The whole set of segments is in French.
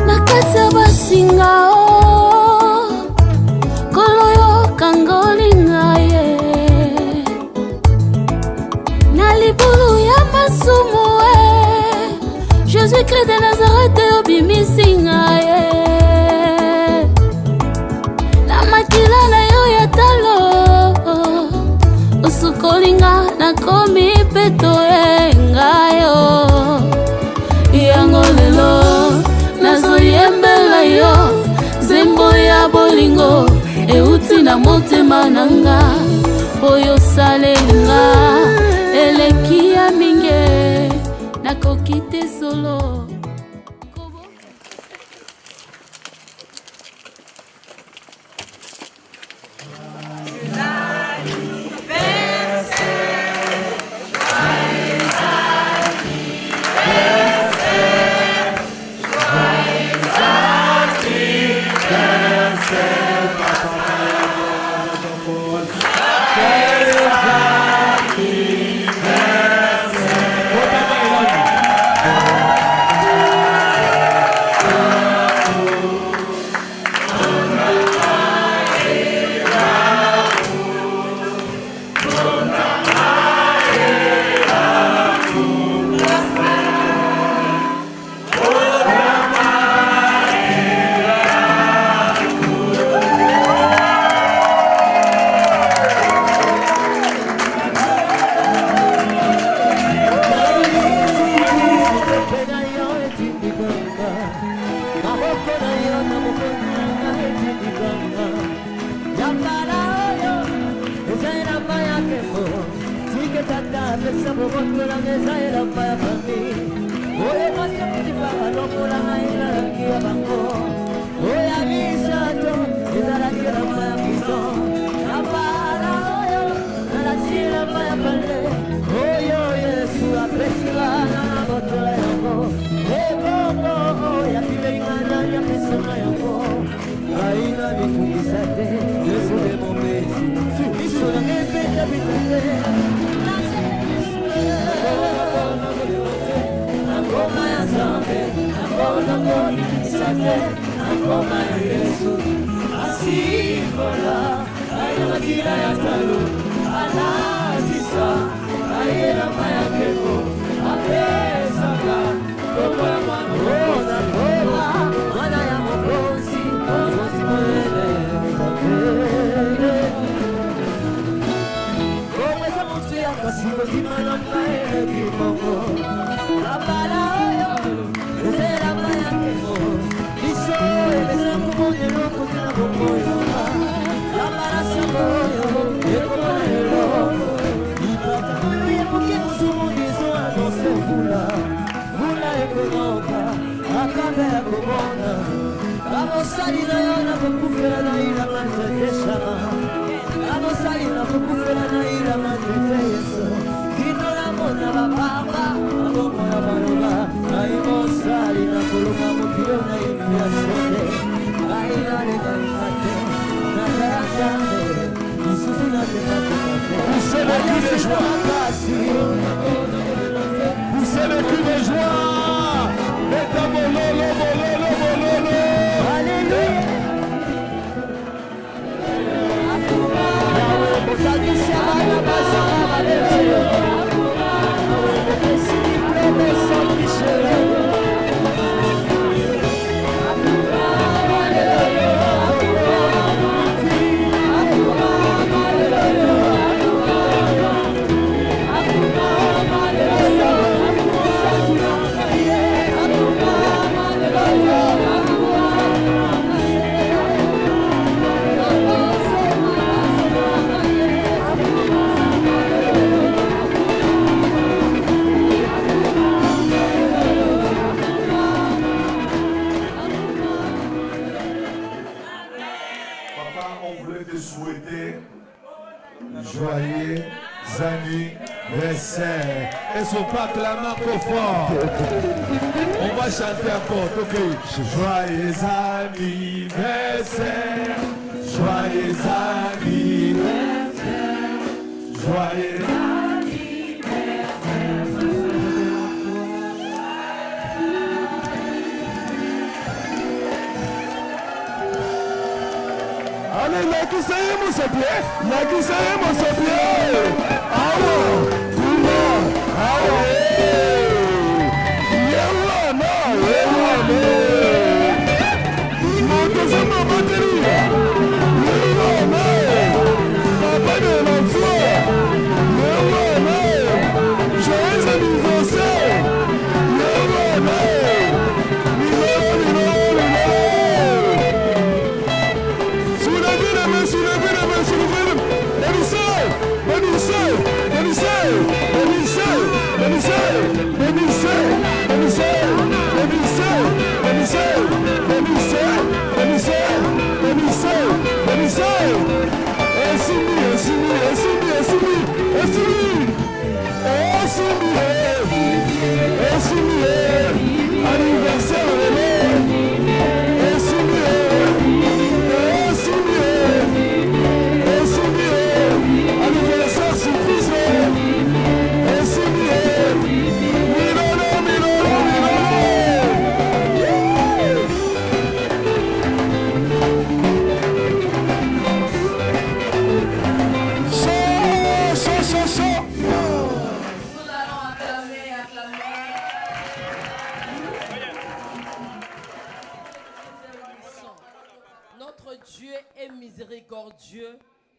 Nakata basinga koloyo kangolinga ye na libulu ya masumu Jésus-Christ de Nazareth obimisinga ye na makila na yo ya talo usukolinga nakomi peto ngayo yango lelo nazoyembela yo zembo ya bolingo euti na motema nanga oyo salenga eleki ya minge nakoki te solo. Poussez le cri de joie. Poussez le cri de joie. Joyeux anniversaire. Et son pas clamant trop fort. On va chanter encore. Ok. Joyeux anniversaire. Joyeux anniversaire. Joyeux Allez, nakiseye mosopie, nakiseye mosopie. Awa, kuma, awa, yewana, yewana. Montezuma bateria, yewana. Papa de l'enfant, yewana. Joyeux anniversaire, yewana.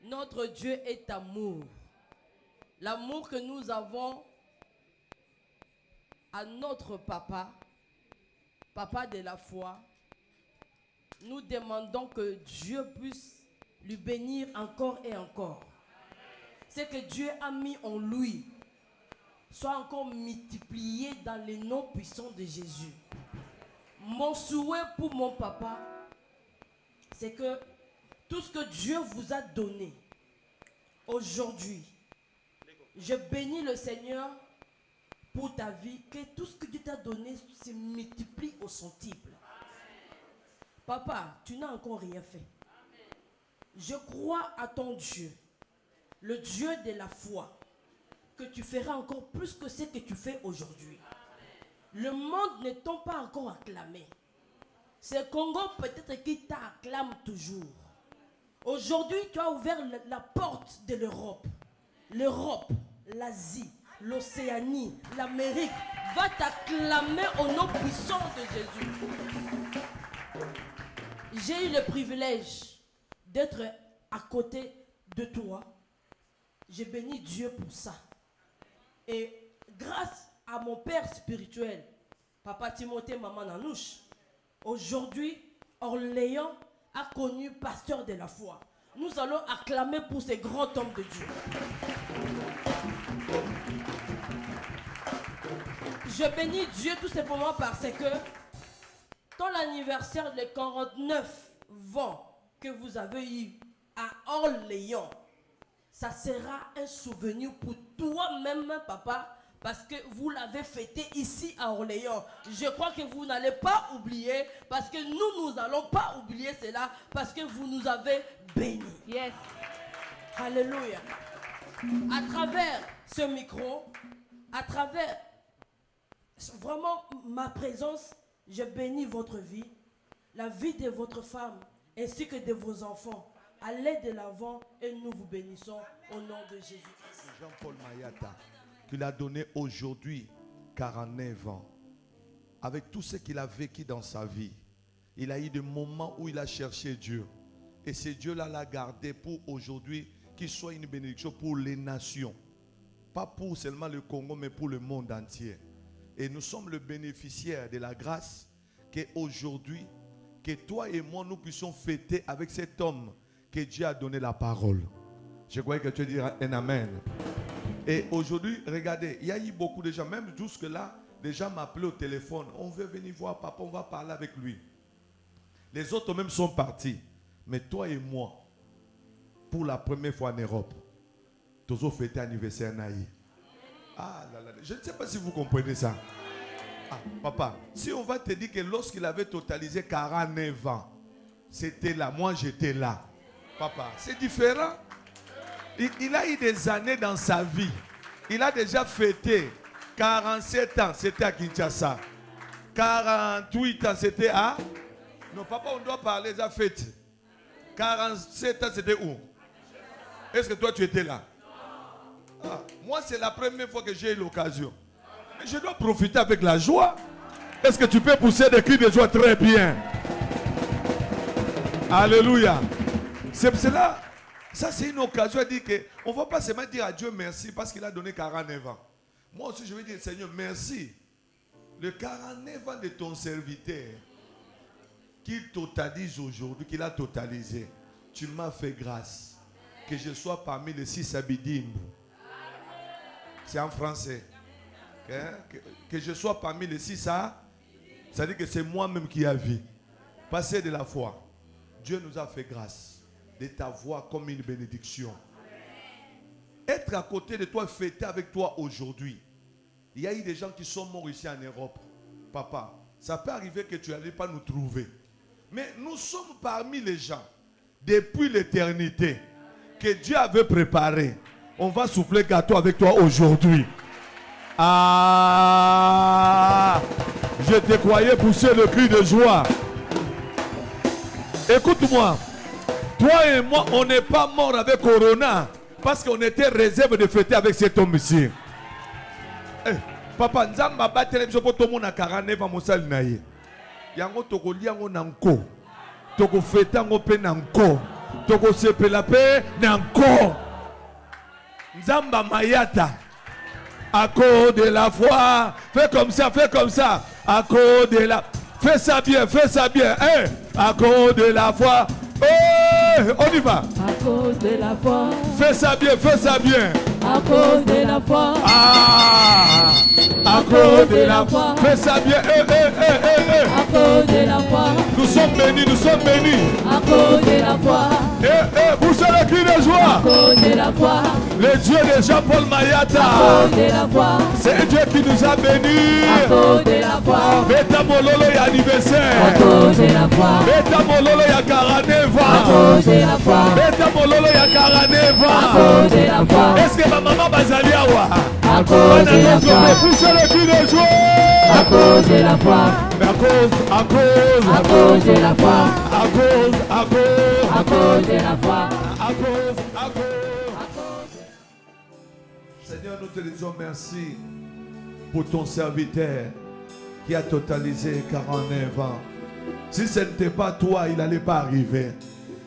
Notre Dieu est amour. L'amour que nous avons à notre papa, papa de la foi, nous demandons que Dieu puisse lui bénir encore et encore. Ce que Dieu a mis en lui soit encore multiplié dans les noms puissants de Jésus. Mon souhait pour mon papa, c'est que tout ce que Dieu vous a donné aujourd'hui, je bénis le Seigneur pour ta vie, que tout ce que Dieu t'a donné se multiplie au centuple. Papa, tu n'as encore rien fait. Je crois à ton Dieu, le Dieu de la foi, que tu feras encore plus que ce que tu fais aujourd'hui. Le monde ne t'a pas encore acclamé. C'est Congo peut-être qui t'acclame toujours. Aujourd'hui, tu as ouvert la porte de l'Europe. L'Europe, l'Asie, l'Océanie, l'Amérique va t'acclamer au nom puissant de Jésus. J'ai eu le privilège d'être à côté de toi. J'ai béni Dieu pour ça. Et grâce à mon père spirituel, Papa Timothée, Maman Nanouche, aujourd'hui, Orléans a connu pasteur de la foi. Nous allons acclamer pour ces grands hommes de Dieu. Je bénis Dieu tout simplement parce que dans l'anniversaire des 49 ans que vous avez eu à Orléans, ça sera un souvenir pour toi-même, papa, parce que vous l'avez fêté ici à Orléans. Je crois que vous n'allez pas oublier, parce que nous n'allons pas oublier cela, parce que vous nous avez bénis. Yes. Alléluia. À travers ce micro, à travers vraiment ma présence, je bénis votre vie, la vie de votre femme, ainsi que de vos enfants. Allez de l'avant et nous vous bénissons au nom de Jésus. Jean-Paul Mayata, qu'il a donné aujourd'hui 49 ans. Avec tout ce qu'il a vécu dans sa vie, il a eu des moments où il a cherché Dieu. Et ce Dieu-là l'a gardé pour aujourd'hui, qu'il soit une bénédiction pour les nations. Pas pour seulement le Congo, mais pour le monde entier. Et nous sommes le bénéficiaire de la grâce qu'aujourd'hui, que toi et moi, nous puissions fêter avec cet homme que Dieu a donné la parole. Je croyais que tu diras un amen. Et aujourd'hui, regardez, il y a eu beaucoup de gens, même jusque-là, des gens m'appelaient au téléphone. On veut venir voir papa, on va parler avec lui. Les autres même sont partis. Mais toi et moi, pour la première fois en Europe, tous ont fêté anniversaire Naï. Ah là là, je ne sais pas si vous comprenez ça. Ah, papa, si on va te dire que lorsqu'il avait totalisé 49 ans, c'était là, moi j'étais là. Papa, c'est différent. Il a eu des années dans sa vie. Il a déjà fêté 47 ans, c'était à Kinshasa. 48 ans, c'était à... Non, papa, on doit parler de la fête. 47 ans, c'était où? Est-ce que toi, tu étais là? Ah, moi, c'est la première fois que j'ai eu l'occasion. Mais je dois profiter avec la joie. Est-ce que tu peux pousser des cris de joie? Très bien. Alléluia. C'est cela. Ça, c'est une occasion à dire qu'on ne va pas seulement dire à Dieu merci parce qu'il a donné 49 ans. Moi aussi, je vais dire, Seigneur, merci. Le 49 ans de ton serviteur, qu'il totalise aujourd'hui, qu'il a totalisé, tu m'as fait grâce. Que je sois parmi les 6 abidim. C'est en français. Que je sois parmi les 6 à. Ça veut dire que c'est moi-même qui a vu. Passer de la foi. Dieu nous a fait grâce de t'avoir comme une bénédiction. Être à côté de toi, fêter avec toi aujourd'hui. Il y a eu des gens qui sont morts ici en Europe. Papa, ça peut arriver que tu n'allais pas nous trouver. Mais nous sommes parmi les gens, depuis l'éternité, que Dieu avait préparé. On va souffler gâteau avec toi aujourd'hui. Ah, je te croyais pousser le cri de joie. Écoute-moi. Toi et moi, on n'est pas mort avec Corona parce qu'on était réservé de fêter avec cet homme-ci. Hey, papa, nous avons battu les gens pour tout le monde à 49 ans. Yango toko liango nanko. Toko fêter ngope nanko. Toko sepe la paix nanko. Nzamba mayata. À cause de la foi. Fais comme ça, fais comme ça. À cause de la... Fais ça bien, fais ça bien. Hey, à cause de la foi. Oh, on y va. À cause de la foi. Fais ça bien, fais ça bien. À cause de la foi. Ah, à cause de la foi. Fais ça bien. À cause de la foi. Nous sommes bénis, nous sommes bénis. À cause de la foi. Poussez le cri de joie. À cause de la foi. Le Dieu de Jean-Paul Mayata. À cause de la foi. C'est un Dieu qui nous a bénis. À cause de la foi. Beta Mololo y anniversaire. À cause de la foi. Beta Mololo y 49 À ans. cause de la foi. Beta Mololo y 49 À ans. cause de la foi. Est-ce que ma maman Bazali Awa? À cause de la foi. Poussez le cri de joie. À cause de la foi. À cause À cause de la foi. à cause À cause de la foi. à cause. Seigneur, nous te disons merci pour ton serviteur qui a totalisé 49 ans. Si ce n'était pas toi, il n'allait pas arriver.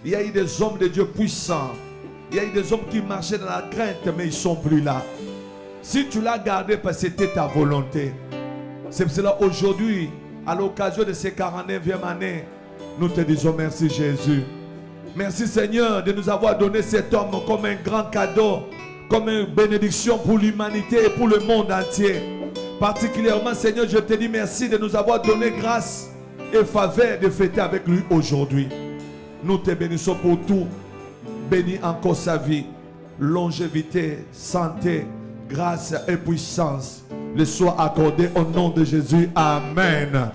Il y a eu des hommes de Dieu puissants. Il y a eu des hommes qui marchaient dans la crainte, mais ils ne sont plus là. Si tu l'as gardé parce que c'était ta volonté. C'est pour cela aujourd'hui, à l'occasion de ces 49e année, nous te disons merci Jésus. Merci Seigneur de nous avoir donné cet homme comme un grand cadeau, comme une bénédiction pour l'humanité et pour le monde entier. Particulièrement Seigneur, je te dis merci de nous avoir donné grâce et faveur de fêter avec lui aujourd'hui. Nous te bénissons pour tout. Bénis encore sa vie, longévité, santé, grâce et puissance le soit accordé au nom de Jésus. Amen.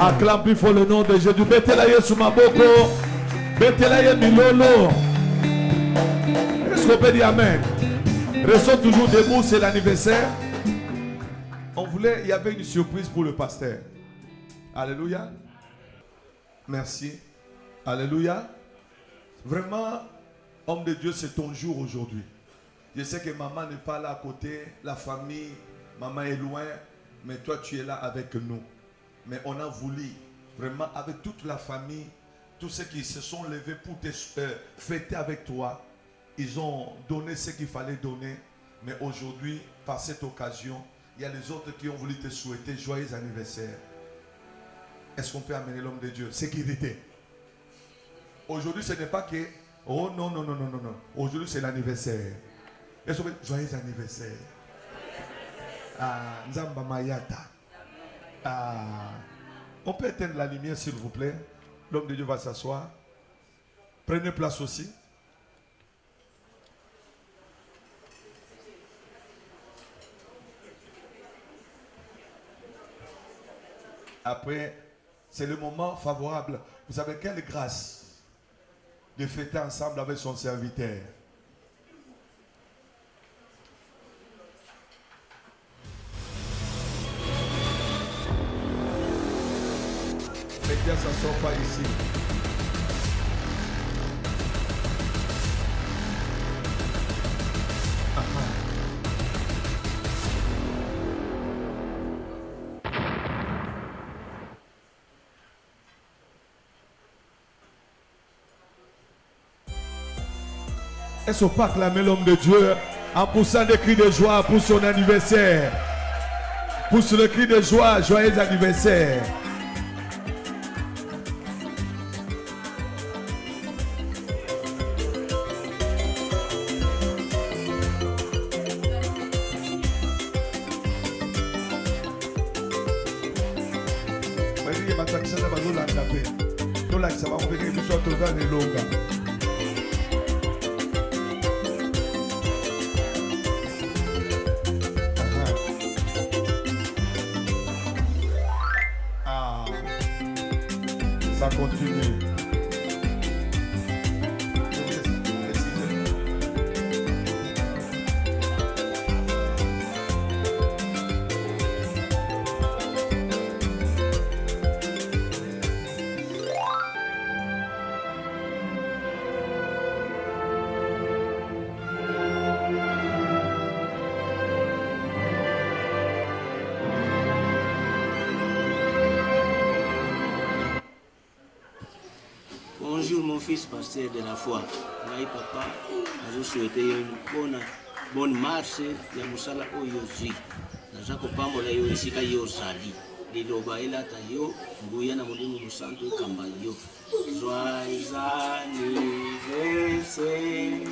Acclame plus fort le nom de Jésus. Betelaye Sumaboko. Betelaye Milolo. Est-ce qu'on peut dire Amen? Restons toujours debout, c'est l'anniversaire. Il y avait une surprise pour le pasteur. Alléluia. Merci. Alléluia. Vraiment, homme de Dieu, c'est ton jour aujourd'hui. Je sais que maman n'est pas là à côté, la famille, maman est loin, mais toi tu es là avec nous. Mais on a voulu, vraiment avec toute la famille, tous ceux qui se sont levés pour te fêter avec toi, ils ont donné ce qu'il fallait donner. Mais aujourd'hui, par cette occasion, il y a les autres qui ont voulu te souhaiter joyeux anniversaire. Est-ce qu'on peut amener l'homme de Dieu? Sécurité. Aujourd'hui, ce n'est pas que... Oh non, non, non, non, non, non. Aujourd'hui, c'est l'anniversaire. Est-ce qu'on peut... Joyeux anniversaire. Ah, Nzamba Mayata. Ah. On peut éteindre la lumière, s'il vous plaît. L'homme de Dieu va s'asseoir. Prenez place aussi. Après, c'est le moment favorable. Vous savez quelle grâce de fêter ensemble avec son serviteur. bien s'asseoir pas ici. Est-ce qu'on peut acclamer l'homme de Dieu en poussant des cris de joie pour son anniversaire? Pousse le cri de joie, joyeux anniversaire. Ça continue. Bonjour mon fils pasteur de la foi. Ngai papa, je souhaite une bonne marche ya musala oyo zwi. Naza kopambola yo esika yo sali. Liloba elata yo, nguya na molimo musantu kamba yo. Joyeux anniversaire.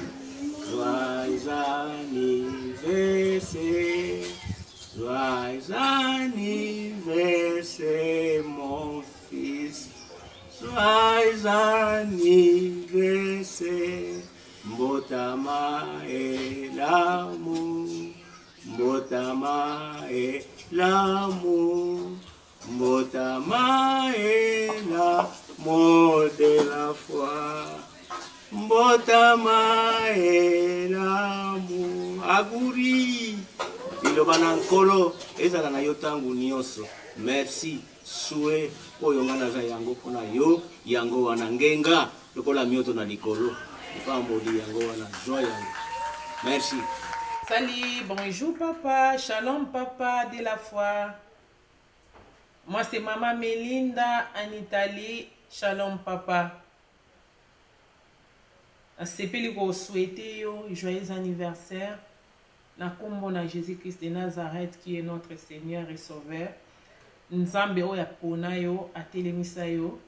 Joyeux anniversaire. Joyeux anniversaire mon fils. Joyeux anniversaire, Mbotama et l'amour, Mbotama et l'amour, Mbotama et l'amour de la foi, Mbotama et l'amour, Aguri, Ilobanankolo, ezala na yo tangu nyonso, merci. Souhait oyo ngana za yango pona yo yango wanangenga lokola mioto na likolo pamboli yango wana joie yango. Merci. Salut, bonjour papa, shalom papa de la foi. Moi c'est maman Melinda en Italie, shalom papa. Asepeli ko souhaiter yo joyeux anniversaire na kombo na Jésus-Christ de Nazareth qui est notre Seigneur et Sauveur. Nzambe oya pona yo atelemisa yo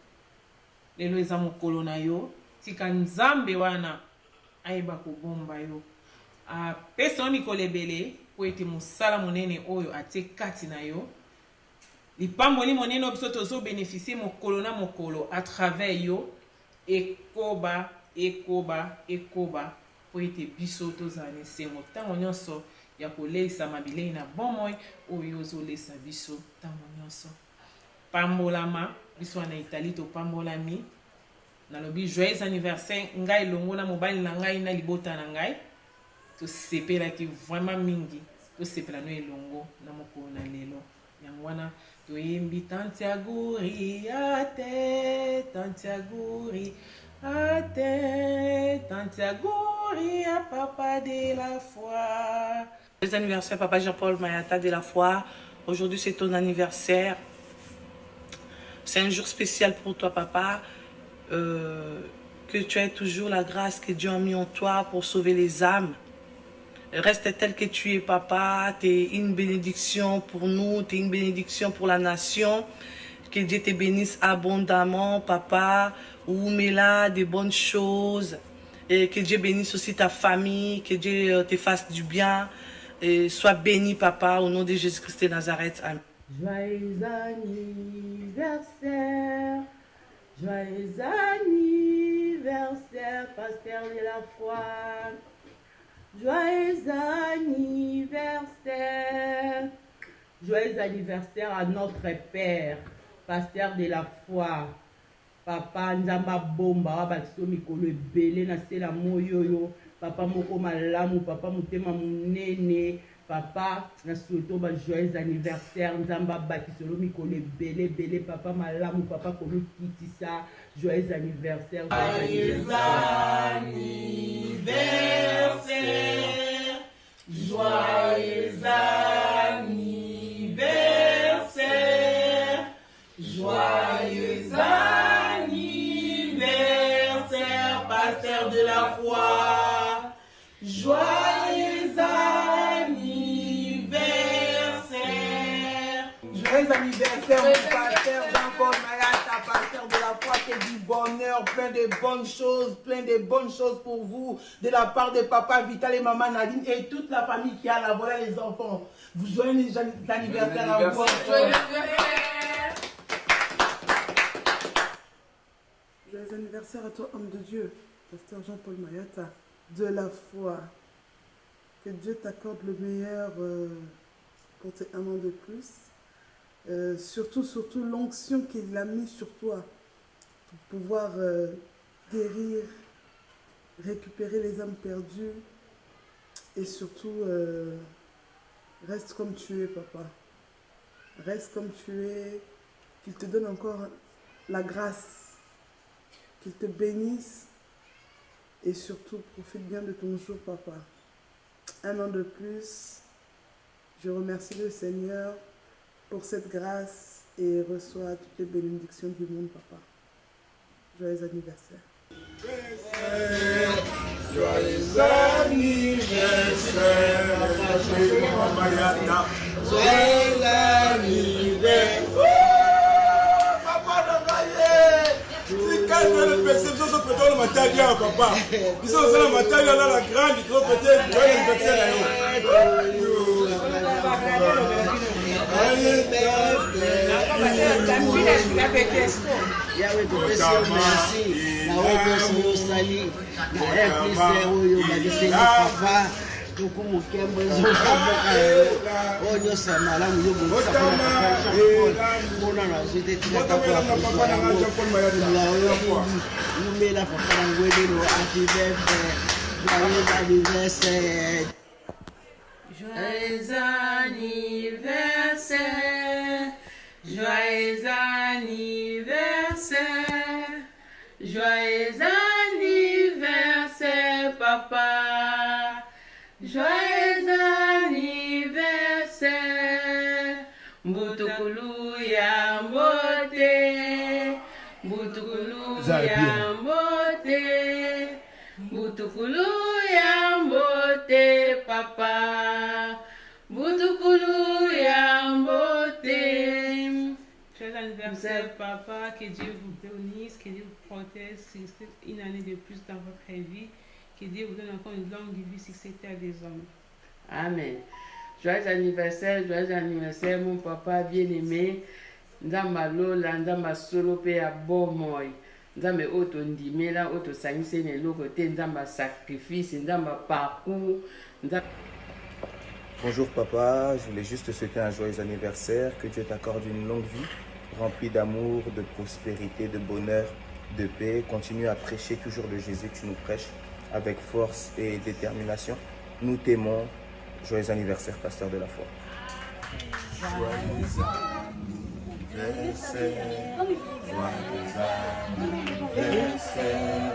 lelo eza mokolo na yo tika nzambe wana aiba kobomba yo apesa mikolo ebele po ete mosala monene oyo atie kati na yo lipamboli monene biso tozo bénéficier mokolo na mokolo à travers yo ekoba po ete biso tozala na esengo ntango nyonso ya koleisa mabilei na bomoi oyo ozolesa biso ntango nyonso pambolama biso na Italie topambolami nalobi joyeux anniversaire ngai longo na mobali na ngai na libota na ngai tosepelaki vraiment mingi tosepela no elongo na mokolo na lelo yango wana toyembi tantiaguri ate tantiaguri ate tantiaguri a papa de la foi. Joyeux anniversaire, Papa Jean-Paul Mayata de la foi. Aujourd'hui, c'est ton anniversaire. C'est un jour spécial pour toi, Papa. Que tu aies toujours la grâce que Dieu a mis en toi pour sauver les âmes. Reste tel que tu es, Papa. Tu es une bénédiction pour nous. Tu es une bénédiction pour la nation. Que Dieu te bénisse abondamment, Papa. Oumela des bonnes choses. Et que Dieu bénisse aussi ta famille. Que Dieu te fasse du bien. Et sois béni, Papa, au nom de Jésus-Christ de Nazareth. Amen. Joyeux anniversaire, joyeux anniversaire, pasteur de la foi. Joyeux anniversaire, joyeux anniversaire à notre Père, pasteur de la foi. Papa Nzamba Bomba, Wabakiso Mikolo Ebele, na Sela Moyoyo. Papa moko malamu, papa mutema munene, Papa, nous souhaitons un joyeux anniversaire. Nous avons bâti solo mikolo belé belé. Papa malamu, papa komi kitisa. Joyeux anniversaire. Joyeux anniversaire. Joyeux anniversaire. Joyeux anniversaire, pasteur de la foi. Joyeux anniversaire. Joyeux anniversaire, mon pasteur Jean-Paul Mayata, pasteur de la foi, que du bonheur, plein de bonnes choses pour vous, de la part de papa Vital et maman Nadine et toute la famille qui a là, voilà les enfants. Vous joyeux anniversaire à vous. Joyeux anniversaire à toi, homme de Dieu, pasteur Jean-Paul Mayata, de la foi. Que Dieu t'accorde le meilleur pour tes 1 an de plus. Surtout l'onction qu'il a mis sur toi pour pouvoir guérir, récupérer les âmes perdues et surtout reste comme tu es, papa. Reste comme tu es, qu'il te donne encore la grâce, qu'il te bénisse et surtout profite bien de ton jour, papa. 1 an de plus, je remercie le Seigneur pour cette grâce et reçois toutes les bénédictions du monde, papa. Joyeux anniversaire. Joyeux anniversaire, joyeux anniversaire. Papa Nagaye, si calme le PC, nous sommes prêts à mater bien, papa. Nous sommes prêts à mater bien la grande, nous sommes prêts à joyeux anniversaire. Yahweh te merci, na wewe sali na plus oyo badiseni papa tukumu kembo zo onyo samala mu yobo sapona mona na zite tika kwa la oyo numela papa ngwede no happy birthday joyeux anniversaire. Joyeux anniversaire, joyeux anniversaire, joyeux anniversaire, papa. Joyeux anniversaire, Mbutukulu ya mbote, Mbutukulu ya mbote, Mbutukulu ya mbote, papa. Mbutukulu ya mbote. Joyeux anniversaire, papa. Que Dieu vous bénisse, que Dieu vous protège une année de plus dans votre vie. Que Dieu vous donne encore une longue vie sur cette terre des hommes. Amen. Joyeux anniversaire, mon papa bien-aimé. Ndamba lola, ndamba solo pe ya bomoy. Ndamba oto ndimela, oto sangise ne loko te, ndamba sacrifice, ndamba parcours. Bonjour papa, je voulais juste te souhaiter un joyeux anniversaire, que Dieu t'accorde une longue vie, remplie d'amour, de prospérité, de bonheur, de paix. Continue à prêcher toujours le Jésus que tu nous prêches avec force et détermination. Nous t'aimons. Joyeux anniversaire, pasteur de la foi. Joyeux anniversaire,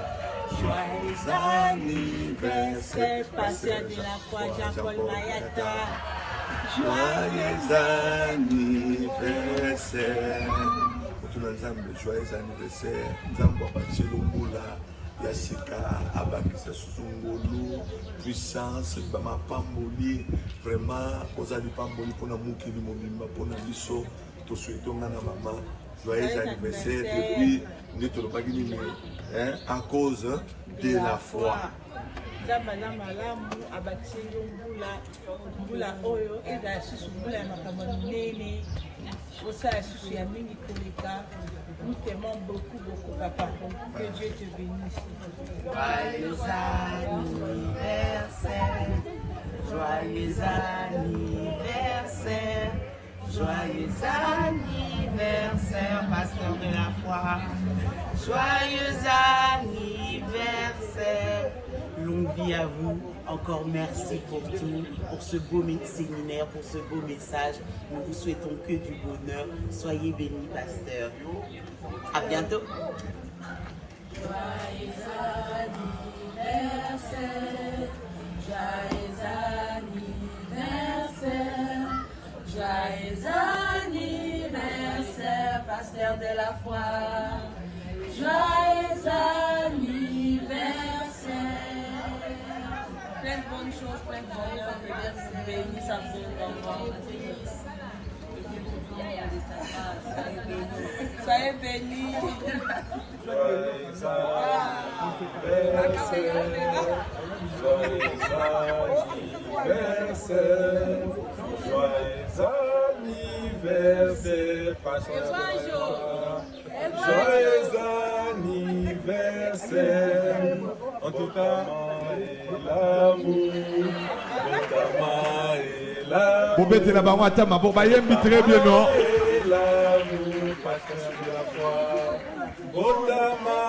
joyeux anniversaire, pasteur de la foi, Jean-Paul Mayata. Joyeux anniversaire. Joyeux anniversaire. Nzambe abakisi lokola ya sika abakisa suzungolu puissance bamapamboli vraiment kozali pamboli mpona mokili mobimba mpona biso tosouhaite nga na mama joyeux anniversaire depuis nde tolobaki nini à cause de la foi. Nzambe aza malamu abakisi yo mbula oyo ezala susu mbula ya makambo minene osala susu ya mingi koleka. Nous t'aimons beaucoup, papa. Que Dieu te bénisse. Joyeux anniversaire, joyeux anniversaire, joyeux anniversaire, pasteur de la foi. Joyeux anniversaire, longue vie à vous. Encore merci pour tout, pour ce beau séminaire, pour ce beau message. Nous vous souhaitons que du bonheur. Soyez bénis, pasteur. À bientôt. Joyeux anniversaire, pasteur de la foi. Joyeux anniversaire. Plein de bonnes choses, plein de bonheur. Merci, béni, ça fait soyez bénis. Joyeux anniversaire, pasteur. Joyeux anniversaire. En tout cas, l'amour, Vous mettez la barre à ta main. Bon, bah, il très bien, non? L'amour, pasteur de la foi. Botama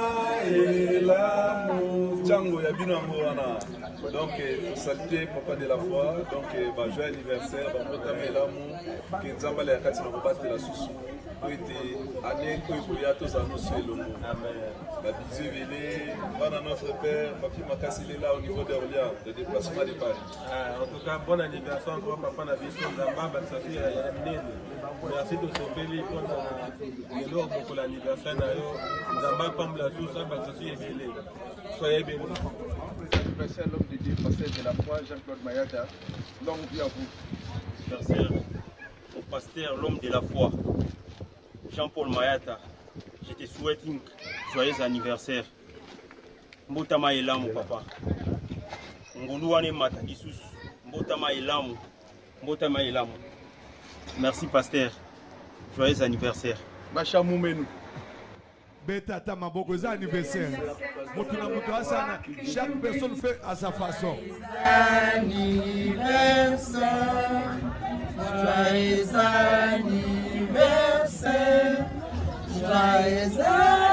et l'amour. Django, Yabino Amorana. Donc, pour saluer Papa de la foi, donc, joyeux anniversaire, Botama et l'amour. Que Nzamba la Yakati na Bobate la Soussou. Été année que vous y a tous annoncé le mot. Amen. Bisous, venez. Voilà notre père, Papi Makassi est là au niveau d'Orléans, de déplacement de Paris. En tout cas, bon anniversaire encore, Papa Nabiso Nzamba, Bansafi Nene. Merci de sauver pour l'anniversaire. Nzamba comme la Sousa, Bansafi est belé. Soyez bénis. Anniversaire, l'homme de Dieu, pasteur de la foi, Jean-Claude Mayata. Longue vie à vous. Anniversaire au pasteur, l'homme de la foi, Jean-Paul Mayata. Je te souhaite un joyeux anniversaire. Mbotama elamu papa. Nguluane matadisus. Mbotama elamu. Mbotama elamu. Merci pasteur. Joyeux anniversaire. Bachamou Menou. Beta Tamaboko, c'est anniversaire. Chaque personne fait à sa façon. Anniversaire. Joyeux anniversaire. Joyeux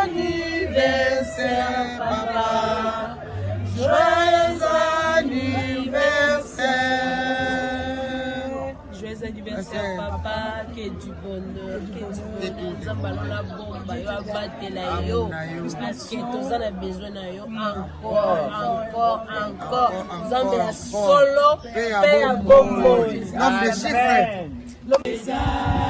anniversaire, papa. Joyeux anniversaire. Joyeux anniversaire, papa. Que du bonheur, que du bonheur. Nous avons la bombe, yo abattre la yo. Parce que tous on a besoin de yo encore. Nous avons la solo, paix à bombo. Amen. Joyeux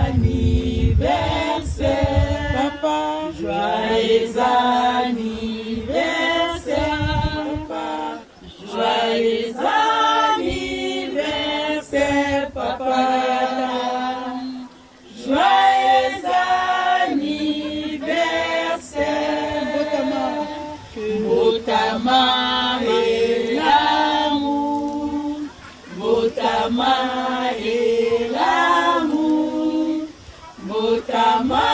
anniversaire, papa. Joyeux anniversaire, papa. Joyeux anniversaire, papa. Joyeux anniversaire. Botama et l'amour. Botama et l'amour. Botama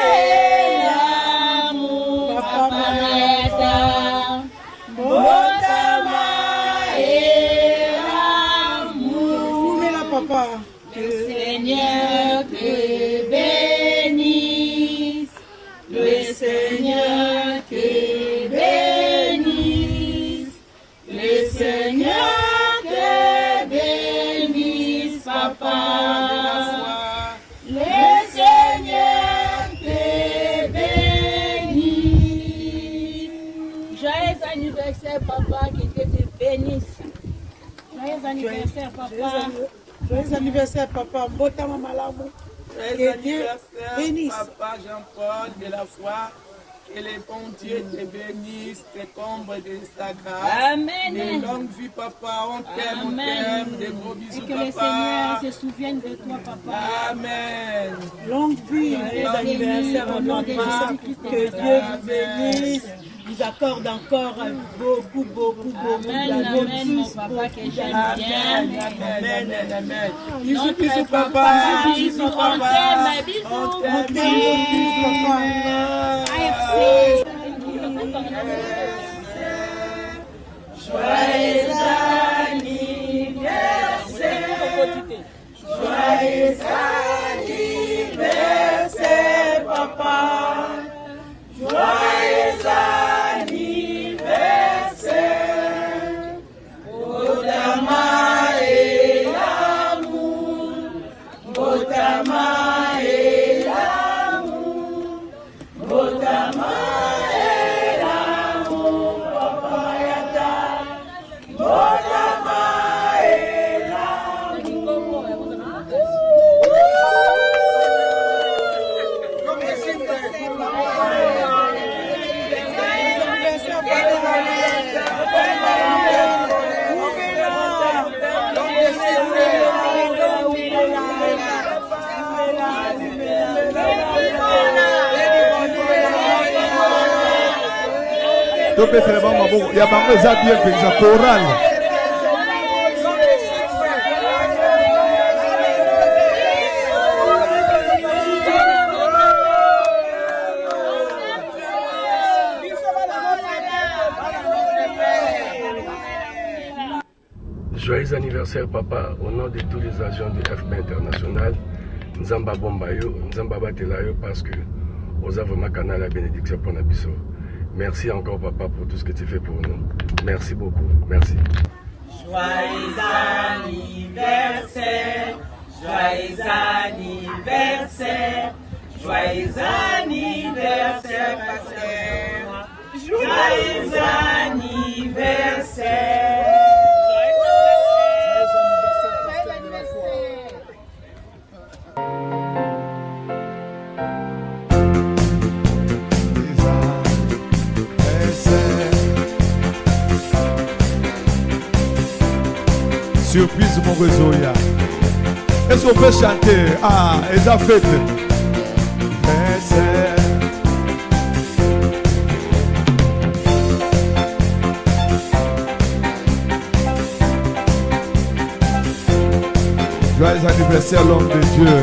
et l'amour, papa Mayata. Botama et l'amour. Où est la papa? Le Seigneur te bénisse. Le Seigneur te bénisse. Le Seigneur te bénisse, papa. Le Seigneur te bénisse. Joyeux anniversaire, papa, que Dieu te bénisse. Joyeux anniversaire, papa. Joyeux anniversaire, papa. Mbotama malamu. Joyeux anniversaire, papa Jean-Paul de la foi. Que le bon Dieu te bénisse, te comble de sa grâce. Amen. De longue vie, papa. On t'aime, on t'aime. De gros bisous, et que papa. le Seigneur se souvienne de toi, papa. Amen. Longue vie. Joyeux anniversaire, au nom de Jésus-Christ. Que Dieu vous bénisse. Vous accorde encore beaucoup Amen, mon papa que j'aime bien. Amen. Bisous, Bisous, papa. Bisous, on t'aime, bisous. On t'aime, papa. Joyeux anniversaire. Joyeux anniversaire, papa. Joyeux anniversaire. topesela bango maboko ya bango eza bien mpenza chorale. Joyeux anniversaire papa, au nom de tous les agents de FB International. Nzamba Bombayo, Nzamba Batelayo, parce que vous avez vraiment canal la bénédiction pour Nabiso. Merci encore papa pour tout ce que tu fais pour nous. Merci beaucoup, merci. Joyeux anniversaire, joyeux anniversaire, joyeux anniversaire, pasteur. Joyeux anniversaire. Surprise mon réseau ya. Est-ce qu'on peut chanter? Ah, ils ont fait. Joyeux anniversaire l'homme de Dieu,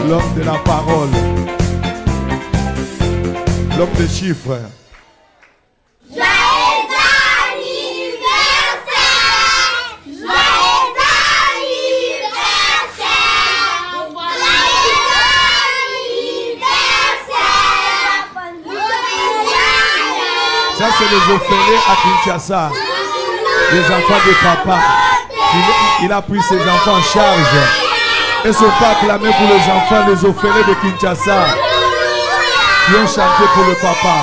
l'homme de la parole, l'homme des chiffres. Ça, c'est les orphelins à Kinshasa, les enfants de papa. Il a pris ses enfants en charge. Et sont pas acclamés pour les enfants, les orphelins de Kinshasa, qui ont chanté pour le papa.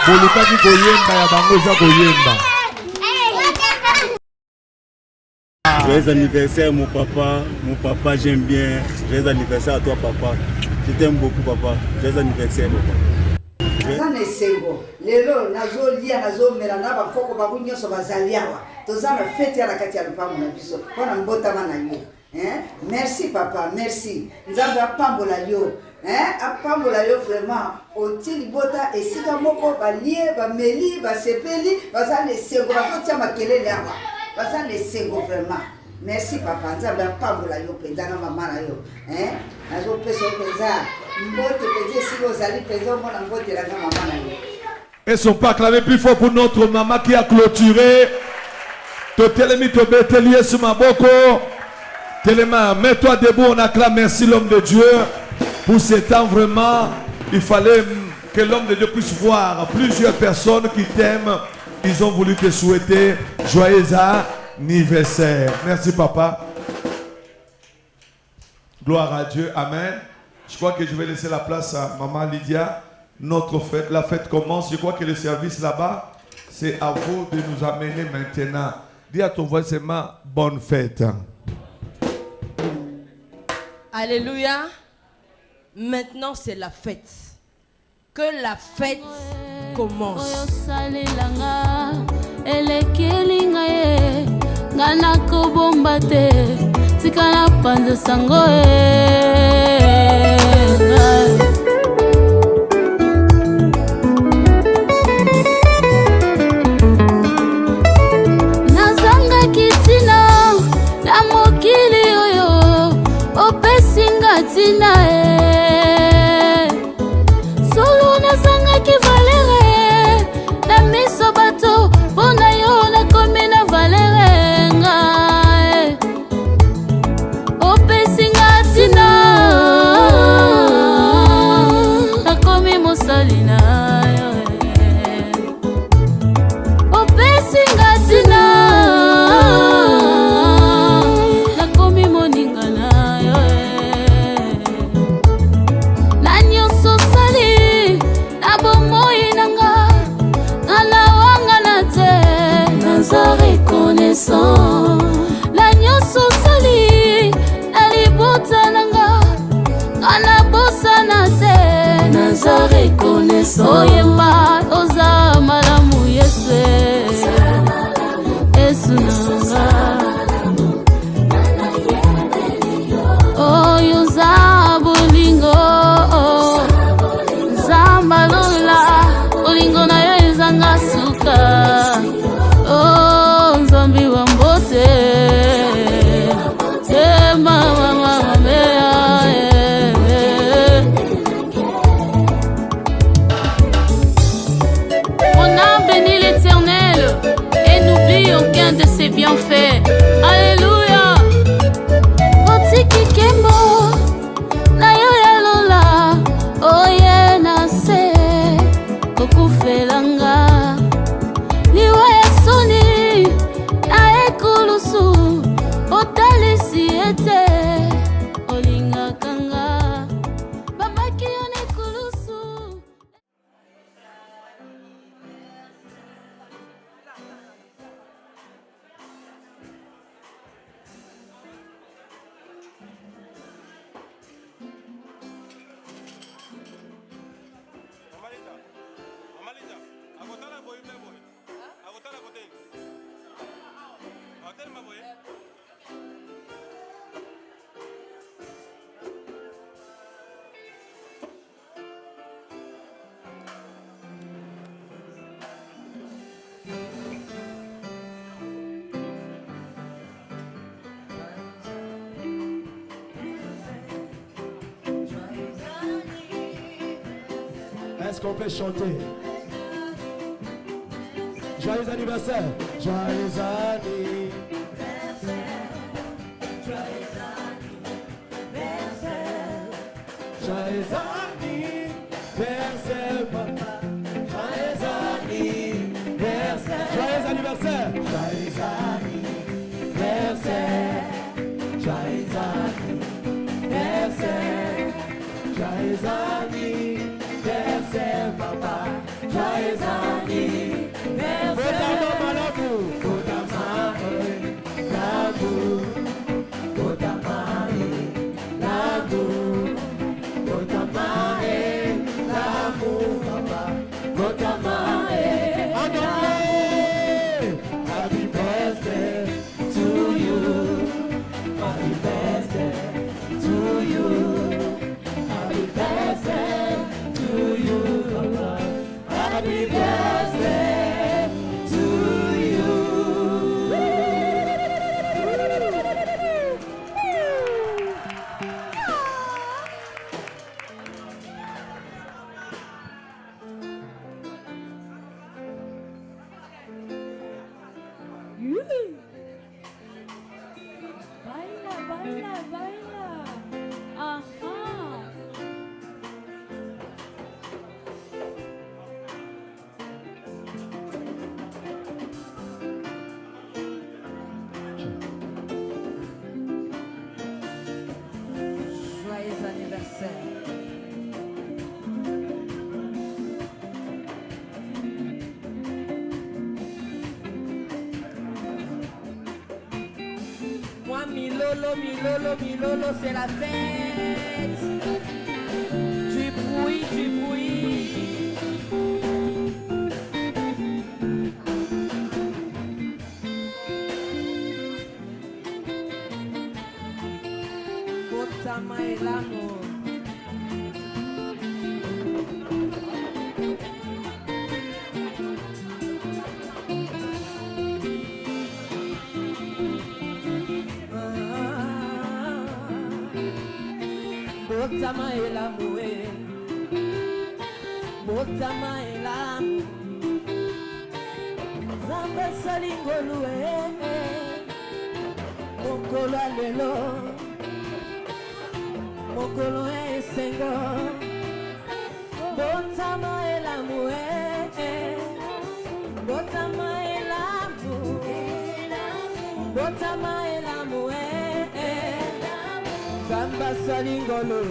Bolukaki koyemba ya bango eza koyemba. Joyeux anniversaire mon papa j'aime bien. Joyeux anniversaire à toi papa. Je t'aime beaucoup papa. Joyeux anniversaire papa. Tozana esengo lelo nazolia nazomela na bakoko bango nyonso bazali awa tozana fete ya na kati ya lupango na biso mpona mbotama na yo. Merci papa, merci. Nzambe apambola yo. Apambola yo vraiment otili bota esika moko balie bameli basepeli bazana esengo bakotia makelele awa bazana esengo vraiment. Merci papa, nzambe apambola yo penza na mama na yo. Nazopesa yo penza mbote penza esika ozali penza omona mbote na mama na yo. Ils sont pas acclamés plus fort pour notre maman qui a clôturé. Totelemi tobetelier sur ma boko. Téléma, mets-toi debout, on acclame merci l'homme de Dieu. Pour ce temps vraiment, il fallait que l'homme de Dieu puisse voir plusieurs personnes qui t'aiment. Ils ont voulu te souhaiter joyeux anniversaire. Merci papa. Gloire à Dieu, amen. Je crois que je vais laisser la place à maman Lydia. Notre fête, la fête commence. Je crois que le service là-bas, c'est à vous de nous amener maintenant. Dis à ton voisin, bonne fête. Alléluia. Maintenant, c'est la fête. Que la fête commence. Solo nasanga ki valere na miso bato pona yo na komi na valere nga opesinga tina nanga oyo za bolingo zambalola bolingo na yo ezanga suka oh nzambi wa mbote mama on a béni l'Éternel et n'oublie aucun de ses bienfaits. Alléluia. Otiki kembo na yo ya lola oye na se kokufelanga liwa ya soni na ekulusu otalisi ete olingakanga babaki yo na ekulusu. Est-ce qu'on peut chanter? Joyeux anniversaire! Joyeux anniversaire! Joyeux anniversaire! Joyeux anniversaire, papa! Joyeux anniversaire! Joyeux anniversaire! Joyeux anniversaire! Joyeux anniversaire! Joyeux anniversaire, papa! Joyeux anniversaire! Happy birthday to you. Happy birthday to you. Happy birthday to you, Papa. Happy birthday to you. Baila, baila, baila. Ajá. Joyeux anniversaire. Moi, Milolo, c'est la fête. Du bruit. Botama et l'amour. Botama et l'amour, Botama et l'amour, Zamba salingolu Mokolo alelo, Mokolo esengo, Botama et l'amour, Botama et l'amour, Botama et l'amour, Zamba salingolu.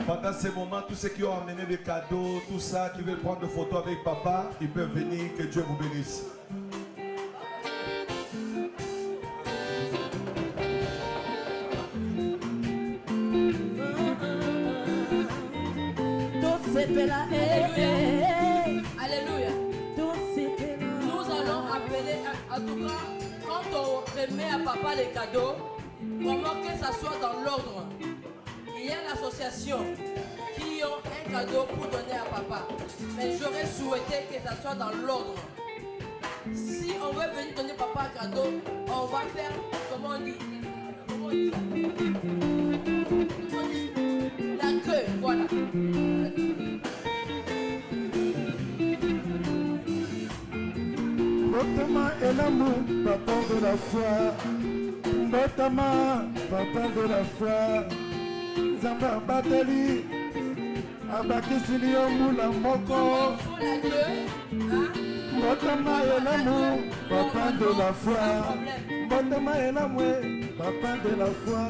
Pendant ces moments, tous ceux qui ont amené des cadeaux, tout ça, qui veulent prendre des photos avec papa, ils peuvent venir, que Dieu vous bénisse. Alléluia. Nous allons appeler, en tout cas, quand on remet à papa les cadeaux, vraiment que ça soit dans l'ordre. Il y a l'association qui ont un cadeau pour donner à papa. Mais j'aurais souhaité que ça soit dans l'ordre. Si on veut venir donner papa un cadeau, on va faire, comment on dit ça? La queue, voilà. Botama et l'amour, papa de la foi. Botama, papa de la foi. Zamba bateli, abakisili omula moko. Botama et l'amour, papa de la foi. Botama et l'amour, papa de la foi.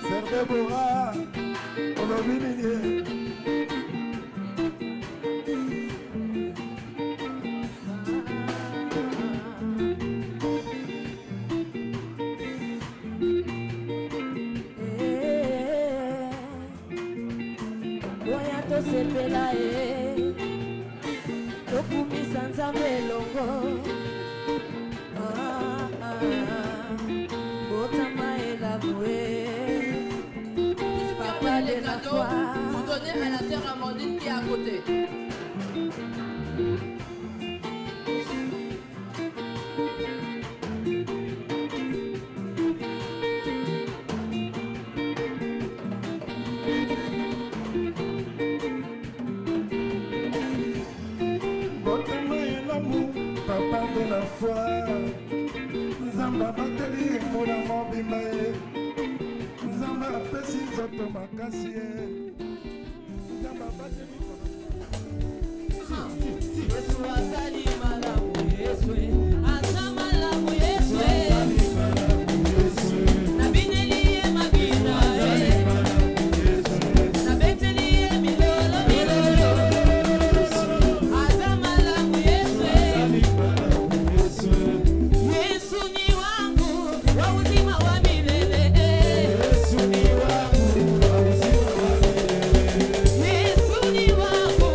Sœur Déborah, on a vu sepela tokumisa nzambe elongo botama elabwe papa de la foi. Vous donnez à la sœur Amandine qui est à côté. Papa de la foi, Zamba bateli mona mobimba ye, Zamba apesi zoto makasi ye, Zamba bateli Yesu azali malamu Yesu, aza malamu Yesu, nabineli ye mabina nabeteli ye milolo milolo, aza malamu Yesu. Yesu ni wangu wa uzima wa milele. Yesu ni wangu wa uzima wa milele. Yesu ni wangu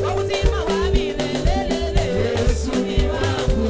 wa uzima wa milele. Yesu ni wangu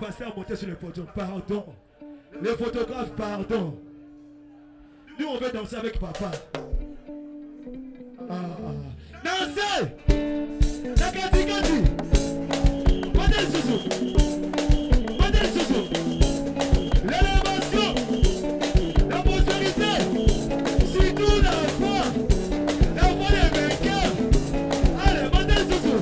pasteur monter sur le poteau. Pardon. Le photographe, pardon. Nous, on veut danser avec papa. Dansez! Nakati kati! Modèle Sousou! Modèle Sousou! L'élévation! La prospérité! Surtout la foi! La foi des vainqueurs! Allez, modèle Sousou!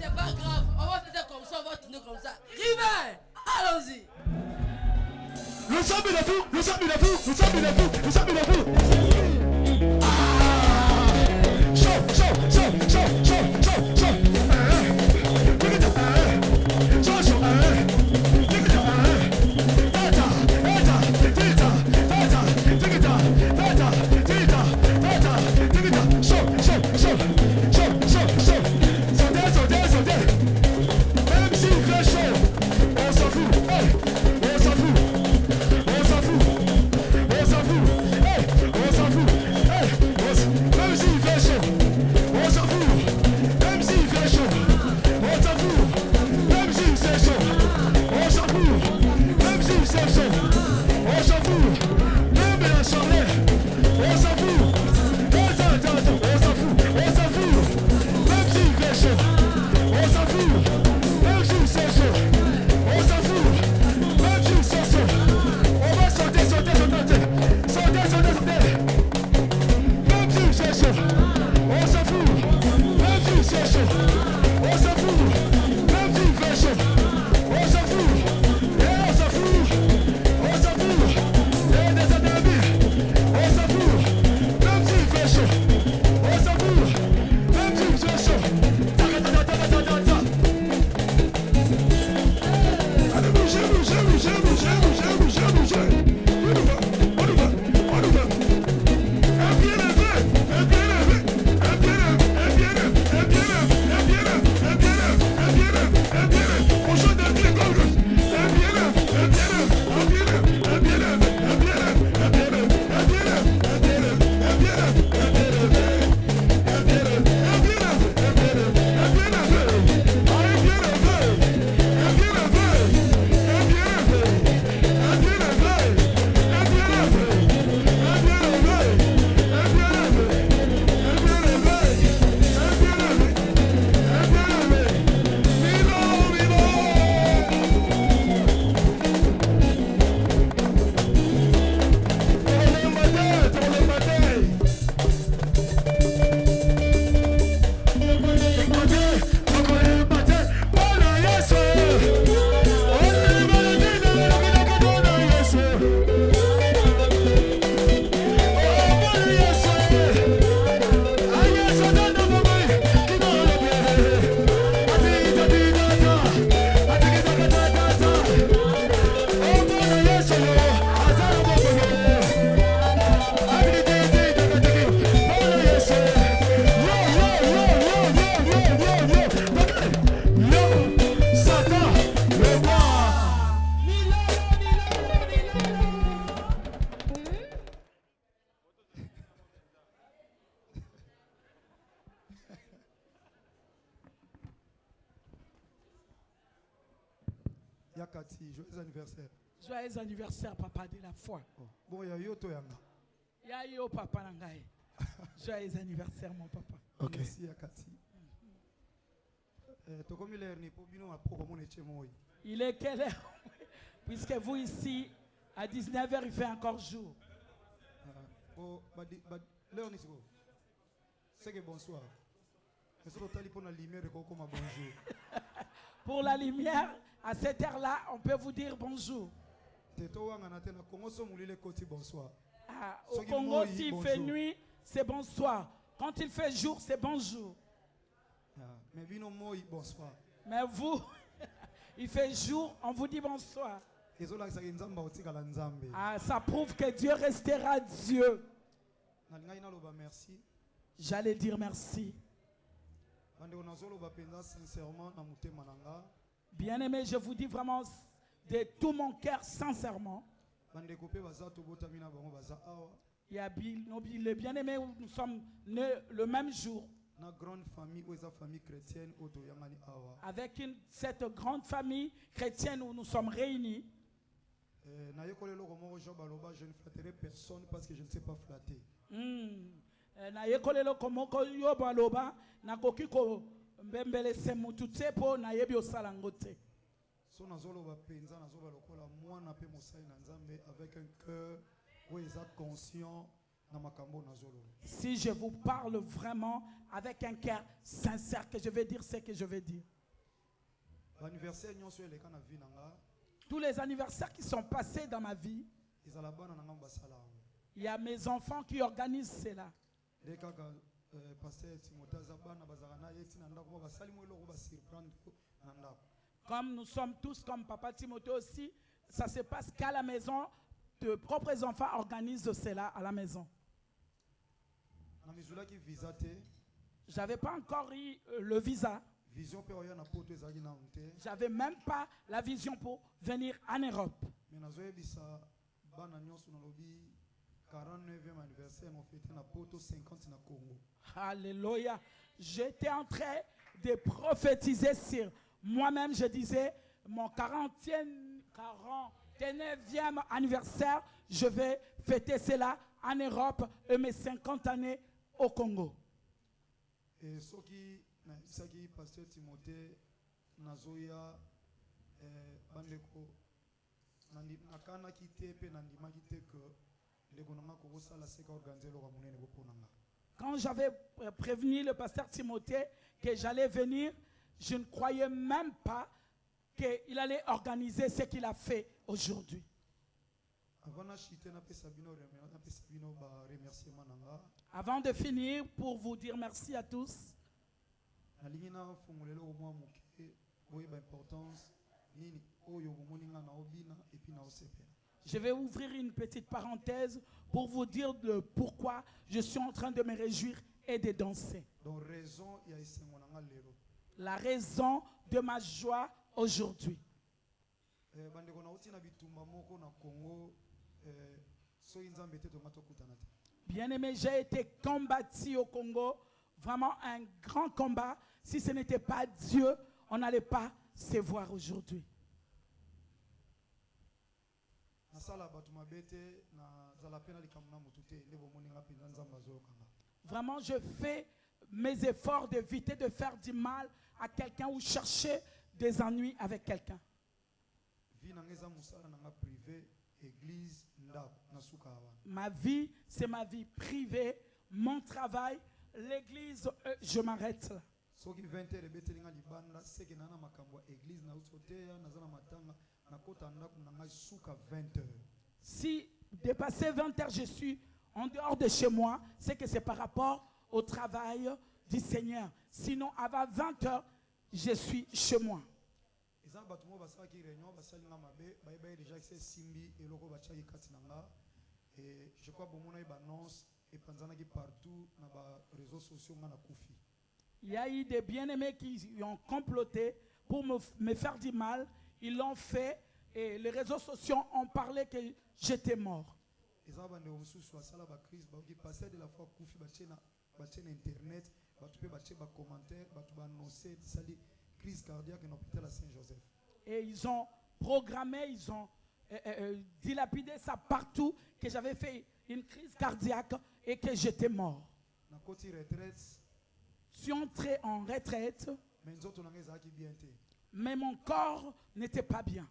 C'est pas grave. On va faire comme ça, on va tourner comme ça. River, allons-y. Le sable de fou, le sable de fou, le sable de fou, le sable de fou. Chaud, chaud, chaud, chaud, chaud, chaud, chaud. Chaud, chaud, même s'il fait chaud, on s'en fout, on s'en fout. On s'en fout, on s'en fout, on s'en fout, même s'il fait chaud, on s'en fout, même s'il fait chaud, on s'en fout, même s'il fait chaud, on s'en fout, même s'il fait chaud, on s'en fout, même la chaleur, on s'en fout, on s'en fout, on s'en fout, même s'il fait chaud, on s'en fout, même s'il fait chaud, on s'en fout, même s'il fait chaud. On va sauter, sauter, sauter, sauter, sauter, sauter. Même si c'est chaud, on s'en fout. Même si c'est chaud, on s'en fout. Même s'il fait chaud, on s'en fout. Et on s'en fout, on s'en fout. Et des amis, on s'en fout. Même s'il fait chaud, on s'en fout. Même s'il fait chaud, allez, bougez, bougez, bougez, bougez, bougez, bougez, bougez. Yakati, joyeux anniversaire. Joyeux anniversaire, papa de la foi. Bon, il y a Yoto Yanga. Yayo papa Nangaye. Joyeux anniversaire, mon papa. Ok. Merci, Yakati. Il est quelle heure? Puisque vous ici, à 19h, il fait encore jour. C'est que bonsoir. Pour la lumière, à cette heure-là, on peut vous dire bonjour. Ah, au Congo, s'il fait nuit, c'est bonsoir. Quand il fait jour, c'est bonjour. Mais vous, il fait jour, on vous dit bonsoir. Ah, ça prouve que Dieu restera Dieu. J'allais dire merci. Bien-aimé, je vous dis vraiment de tout mon cœur, sincèrement. Il y a les bien-aimés, nous sommes nés le même jour. Avec cette grande famille chrétienne où nous sommes réunis. Je ne flatterai personne parce que je ne sais pas flatter. avec un cœur où ils sont conscients Si je vous parle vraiment avec un cœur sincère, que je vais dire ce que je vais dire. Tous les anniversaires qui sont passés dans ma vie, il y a mes enfants qui organisent cela. Comme nous sommes tous comme Papa Timothée aussi, ça se passe qu'à la maison. De propres enfants organisent cela à la maison. J'avais pas encore eu le visa. J'avais même pas la vision pour venir en Europe. Alléluia. J'étais en train de prophétiser sur moi-même. Je disais, mon 49e anniversaire, je vais fêter cela en Europe et mes 50 années au Congo. Et ce qui est pasteur Timothée, Nazoya, Bandeko, Nakana qui tepe, Nandima qui te que les gonanga kogosa la seka organiser le ramoune ne boponanga. Quand j'avais prévenu le pasteur Timothée que j'allais venir, je ne croyais même pas qu'il allait organiser ce qu'il a fait aujourd'hui. Avant de finir, pour vous dire merci à tous, je vais ouvrir une petite parenthèse pour vous dire le pourquoi je suis en train de me réjouir et de danser. La raison de ma joie aujourd'hui. Bien aimé, j'ai été combattu au Congo, vraiment un grand combat. Si ce n'était pas Dieu, on n'allait pas se voir aujourd'hui. Vraiment, je fais mes efforts d'éviter de faire du mal à quelqu'un ou chercher des ennuis avec quelqu'un. Ma vie, c'est ma vie privée, mon travail, l'église, je m'arrête là. Si dépasser 20 heures, je suis en dehors de chez moi, c'est que c'est par rapport au travail du Seigneur. Sinon, avant 20 heures, je suis chez moi. Je crois que il y a eu des bien-aimés qui ont comploté pour me faire du mal. Ils l'ont fait et les réseaux sociaux ont parlé que j'étais mort. Et ils ont programmé, ils ont dilapidé ça partout, que j'avais fait une crise cardiaque et que j'étais mort. Je suis entré en retraite, mais mon corps n'était pas bien.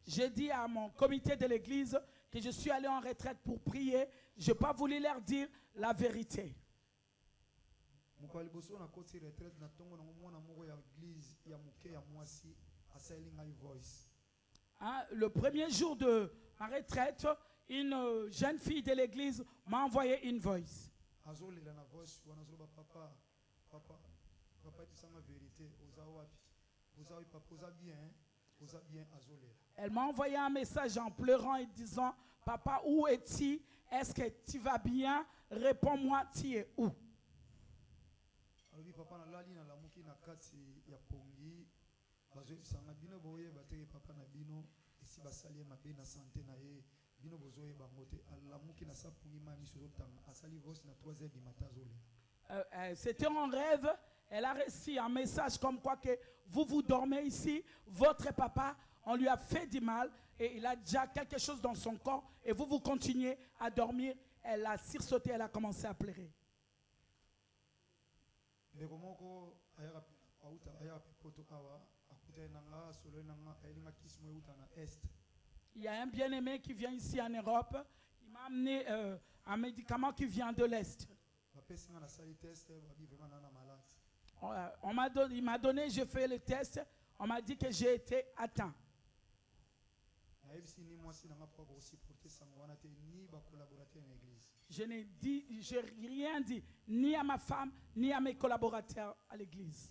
J'ai dit à mon comité de l'église que je suis allé en retraite pour prier. Je n'ai pas voulu leur dire la vérité. Hein, le premier jour de ma retraite, une jeune fille de l'église m'a envoyé une voice. Elle m'a envoyé un message en pleurant et disant, papa, où es-tu? Est-ce que tu vas bien? Réponds-moi, tu es où? C'était un rêve. Elle a reçu un message comme quoi que vous dormez ici, votre papa, on lui a fait du mal et il a déjà quelque chose dans son corps et vous continuez à dormir. Elle a sursauté, elle a commencé à pleurer. Il y a un bien-aimé qui vient ici en Europe. Il m'a amené un médicament qui vient de l'Est. Il m'a donné, j'ai fait le test. On m'a dit que j'ai été atteint. Je n'ai rien dit, ni à ma femme, ni à mes collaborateurs à l'église.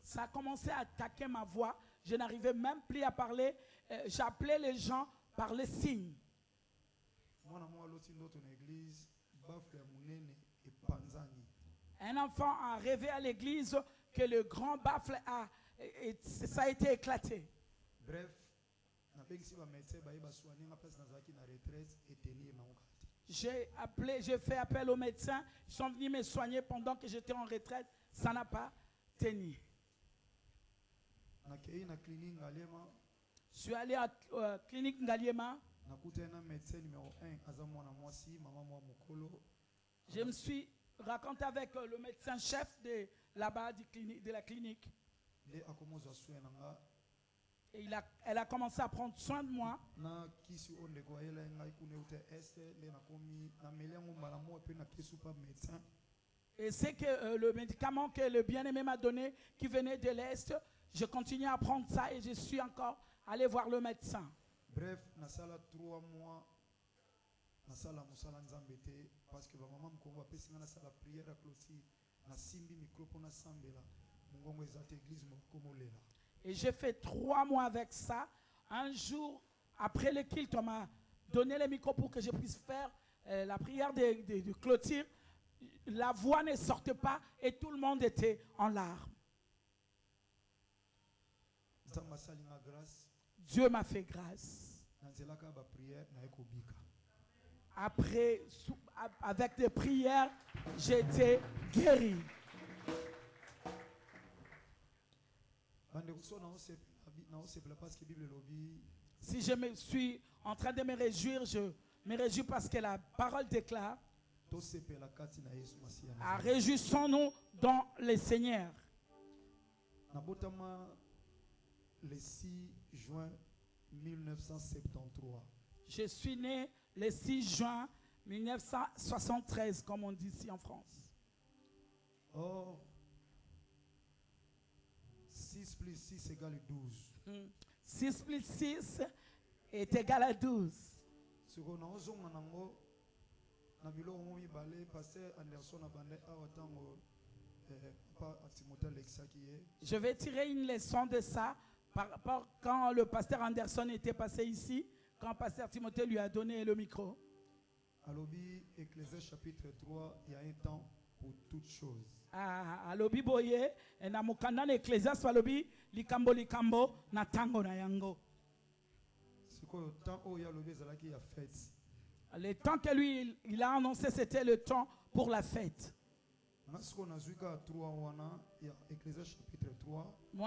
Ça a commencé à attaquer ma voix. Je n'arrivais même plus à parler. J'appelais les gens par les signes. Un enfant a rêvé à l'église que le grand baffle ça a été éclaté. Bref, j'ai fait appel aux médecins. Ils sont venus me soigner pendant que j'étais en retraite. Ça n'a pas tenu. Je suis allé à la clinique Ngaliema. Je me suis raconté avec le médecin-chef de là-bas de la clinique. Et elle a commencé à prendre soin de moi. Et c'est que le médicament que le bien-aimé m'a donné, qui venait de l'Est, je continue à prendre ça et je suis encore allé voir le médecin. Bref, na sala 3 mois na sala musala nzambete parce que maman mkongo apesinga na sala prière à clôture na simbi micro na sambela mungongo ezate église mokomolela. Et j'ai fait 3 mois avec ça. Un jour après le culte, on m'a donné le micro pour que je puisse faire la prière de clôture. La voix ne sortait pas et tout le monde était en larmes. Dieu m'a fait grâce. Après, avec des prières, j'ai été guéri. Si je me suis en train de me réjouir, je me réjouis parce que la parole déclare: réjouissons-nous dans le Seigneur. Le 6 juin 1973. Je suis né le 6 juin 1973, comme on dit ici en France. Or, 6 plus 6 égale 12. 6 plus 6 est égal à 12. Je vais tirer une leçon de ça par rapport quand le pasteur Anderson était passé ici, quand pasteur Timothée lui a donné le micro. Alobi, Ecclésiaste chapitre 3, il y a un temps pour toutes choses. Alobi boye, na mukanda na Ecclésiaste alobi likambo na tango na yango. Le temps que lui il a annoncé, c'était le temps pour la fête. Moi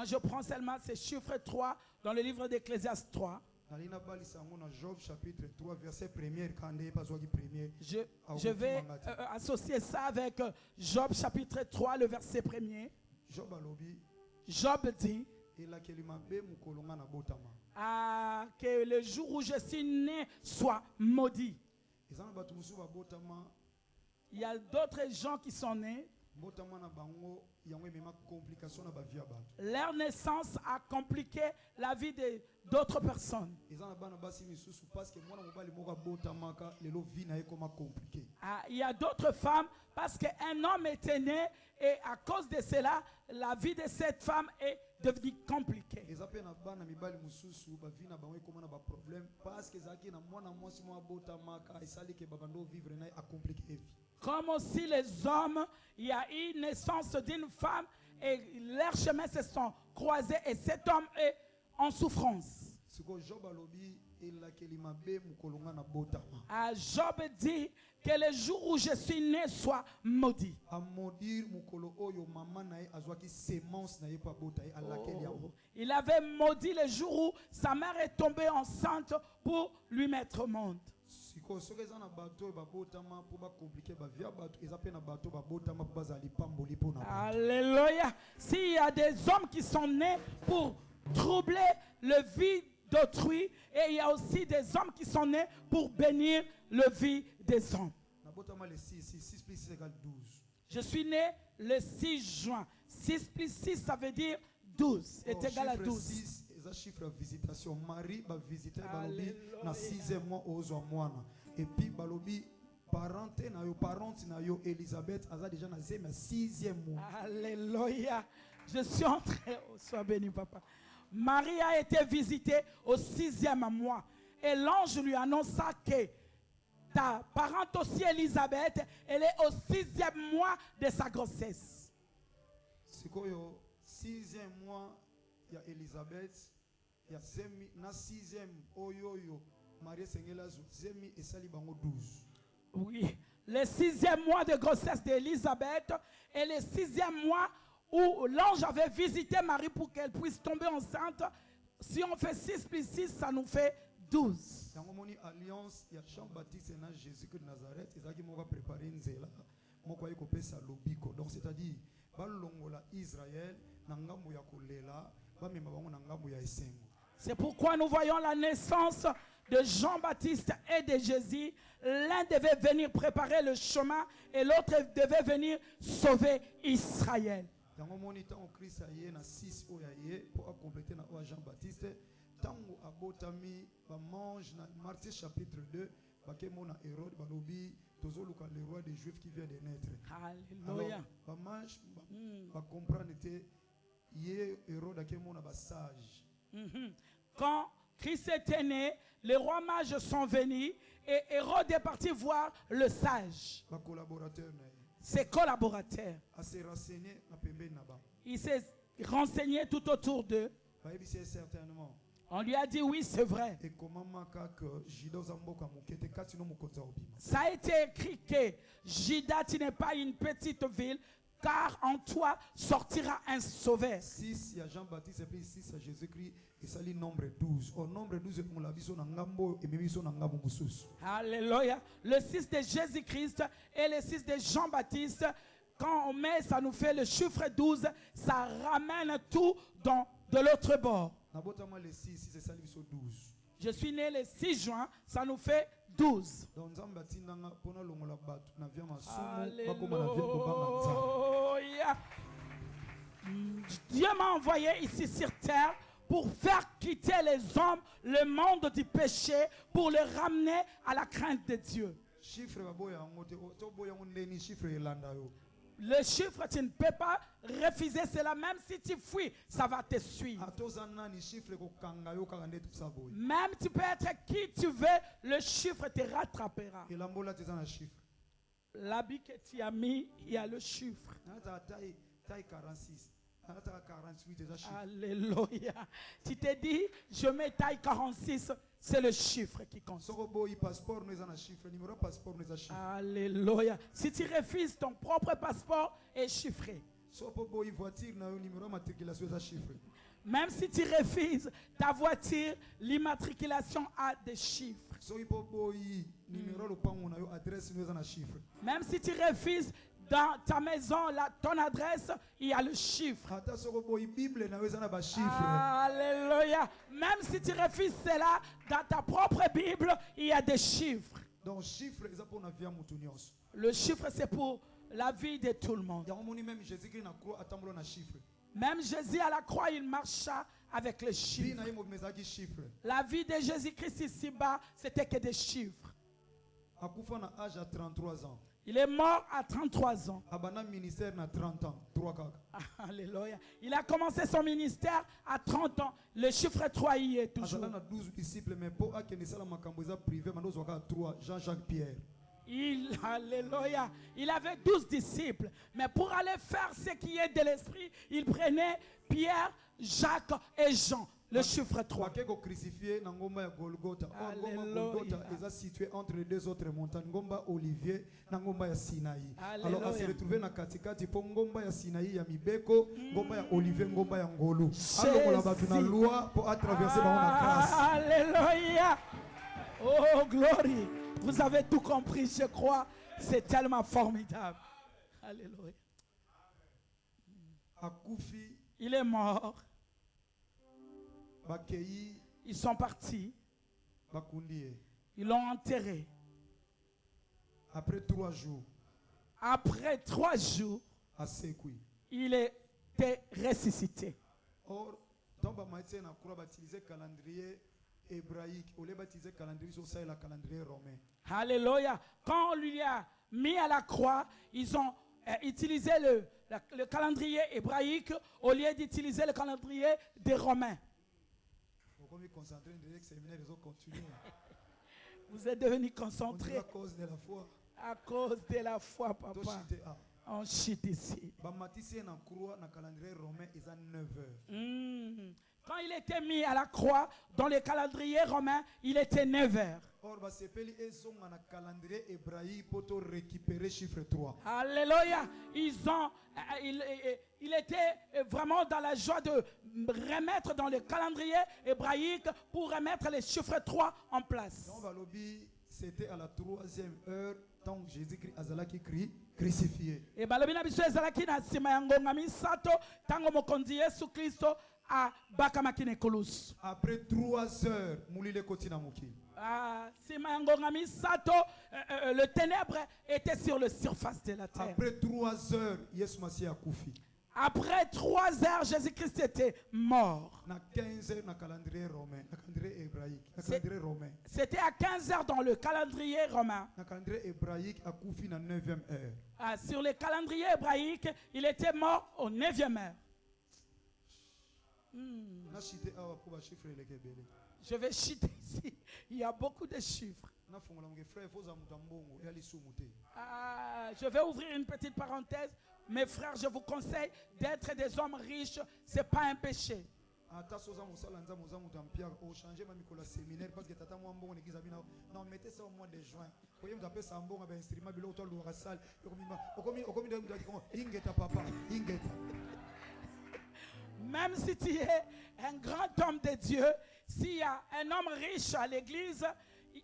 je prends seulement ces chiffres 3 dans le livre d'Ecclésiaste 3. Je vais associer ça avec Job chapitre 3, le verset 1er. Job dit que le jour où je suis né soit maudit. Il y a d'autres gens qui sont nés. Leur naissance a compliqué la vie d'autres personnes. Il y a d'autres femmes parce qu'un homme était né et à cause de cela, la vie de cette femme est devenue compliquée. Comme aussi les hommes, il y a eu naissance d'une femme et leurs chemins se sont croisés et cet homme est en souffrance. Job dit que le jour où je suis né soit maudit. Il avait maudit le jour où sa mère est tombée enceinte pour lui mettre au monde. siko soki eza na bato oyo babotama mpo bacomplike bavia bato eza mpe na bato babotama mpo bazala lipamboli mpo na bato. Alléluia. S'il y a des hommes qui sont nés pour troubler le vie d'autrui, et il y a aussi des hommes qui sont nés pour bénir le vie des hommes. Nabotama le 6 plus 6 égale 12. Je suis né le 6 juin. 6 plus 6, ça veut dire 12. Est égal à 12. 6 est un chiffre de visitation. Marie va visiter Balobi dans 6e mois aux mois. Et puis Balobi, parente na yo Elisabeth, a déjà dans 6e mois. Alléluia. Je suis entré. Oh, sois béni, papa. Marie a été visitée au 6e mois. Et l'ange lui annonça que ta parente aussi, Elisabeth, elle est au 6e mois de sa grossesse. C'est quoi le 6e mois, il y a Elisabeth, il y a 6e, Marie Sengelazo, Zemi et Salibango 12. Oui, le 6e mois de grossesse d'Elisabeth et le 6e mois où l'ange avait visité Marie pour qu'elle puisse tomber enceinte. Si on fait 6 plus 6, ça nous fait 12. Dans mon alliance, il y a Jean-Baptiste et Jésus-Christ de Nazareth. Ils ont préparé une zéla. Donc c'est-à-dire, Israël, c'est pourquoi nous voyons la naissance de Jean-Baptiste et de Jésus. L'un devait venir préparer le chemin et l'autre devait venir sauver Israël. Dans mon temps, Christ a eu 6 pour compléter Jean-Baptiste. Tango abotami ba mange na Matthieu chapitre 2 bakemona Hérode balobi tozoluka le roi des Juifs qui vient de naître. Alléluia. Ba mange ba comprendre te yé Hérode akemona ba sage. Quand Christ était né, les rois mages sont venus et Hérode est parti voir le sage. Ba collaborateur na ses collaborateurs. A se renseigner na pembeni na ba. Il s'est renseigné tout autour d'eux. Ba yebisi certainement. On lui a dit oui, c'est vrai. Ça a été écrit que Juda, tu n'es pas une petite ville, car en toi sortira un sauveur. 6, il y a Jean-Baptiste et puis 6 à Jésus-Christ et ça lit nombre 12. Au nombre 12, on l'a vu sur Nangambo et même sur Nangambo Moussous. Alléluia. Le 6 de Jésus-Christ et le 6 de Jean-Baptiste, quand on met, ça nous fait le chiffre 12, ça ramène tout de l'autre bord. Je suis né le 6 juin, ça nous fait 12. Alléluia. Dieu m'a envoyé ici sur terre pour faire quitter les hommes le monde du péché, pour les ramener à la crainte de Dieu. Le chiffre, tu ne peux pas refuser cela, même si tu fuis, ça va te suivre. Même tu peux être qui tu veux, le chiffre te rattrapera. L'habit que tu as mis, il y a le chiffre. Alléluia. Tu te dis, je mets taille 46. C'est le chiffre qui compte. Alléluia. Si tu refuses, ton propre passeport est chiffré. Même si tu refuses ta voiture, l'immatriculation a des chiffres. Même si tu refuses dans ta maison, ton adresse, il y a le chiffre. Alléluia. Même si tu refuses cela, dans ta propre Bible, il y a des chiffres. Donc, le chiffre, c'est pour la vie de tout le monde. Même Jésus à la croix, il marcha avec les chiffres. La vie de Jésus-Christ ici-bas, c'était que des chiffres. Il est mort à 33 ans. Alléluia. Il a commencé son ministère à 30 ans. Le chiffre 3 y est toujours. Alléluia. Il avait 12 disciples. Mais pour aller faire ce qui est de l'esprit, il prenait Pierre, Jacques et Jean. Le chiffre 3. Golgotha est situé entre les deux autres montagnes, Ngomba Olivier, Ngomba ya Sinaï. Alors on s'est retrouvé dans Katikati pour Ngomba ya Sinaï ya Mibeko, Ngomba ya Olivier, Ngomba ya Ngolo. Alors on a battu la loi pour traverser la grâce. Alléluia. Oh, glory. Vous avez tout compris, je crois. C'est tellement formidable. Alléluia. Il est mort. Ils sont partis. Ils l'ont enterré. Après 3 jours. Après 3 jours, il était ressuscité. Or, dans le calendrier hébraïque, on baptisé calendrier sur ça et le calendrier romain. Alléluia. Quand on lui a mis à la croix, ils ont utilisé le calendrier hébraïque au lieu d'utiliser le calendrier des Romains. Vous êtes devenu concentré. À cause de la foi. À cause de la foi, papa. On chute ici. Quand il était mis à la croix, dans le calendrier romain, il était 9 heures. Alléluia. Il était vraiment dans la joie de remettre dans le calendrier hébraïque pour remettre les chiffres 3 en place. C'était à la 3e heure, tant que Jésus-Christ azalaki crucifié. Et balobina biso ezalaki na sima ya ngonga misato tango mokonzi Yesu Kristo abakamaki na ekulusu. Après 3 heures, mulile koti na mokili. Sima ya ngonga misato, le ténèbre était sur la surface de la terre. Après 3 heures, Yesu Masihi akufi. Après 3 heures, Jésus-Christ était mort. Na 15 heures, na calendrier romain, na calendrier hébraïque, na calendrier romain. C'était à 15 heures dans le calendrier romain. Na calendrier hébraïque, akufi na 9e heure. Sur le calendrier hébraïque, il était mort au 9e heure. Je vais chuter ici. Il y a beaucoup de chiffres. Je vais ouvrir une petite parenthèse. Mes frères, je vous conseille d'être des hommes riches. Ce n'est pas un péché. Même si tu es un grand homme de Dieu, s'il y a un homme riche à l'église,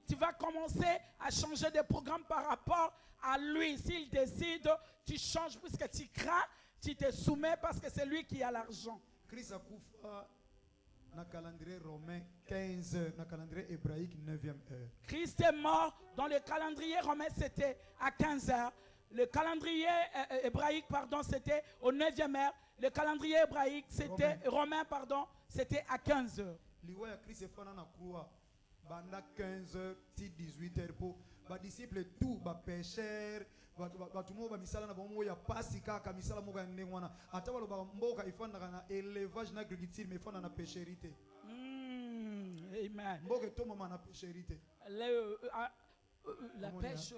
tu vas commencer à changer de programme par rapport à lui. S'il décide, tu changes puisque tu crains, tu te soumets parce que c'est lui qui a l'argent. Christ a koufa na calendrier romain 15 heures, na calendrier hébraïque 9e heure. Christ est mort dans le calendrier romain, c'était à 15 heures. Le calendrier hébraïque, pardon, c'était au 9e heure. Le calendrier hébraïque, c'était romain, pardon, c'était à 15 heures. Liwa Christ est fana na croix. Banda 15 heures, 18 heures pour ba disciples tout ba pécheur, ba tumo ba misala na bomo ya pasika ka misala mo ga ndengwana. Ata balo ba mboka ifanda na élevage na agriculture mais fanda na pécherité. Amen. Mboka to mama na pécherité. La pêche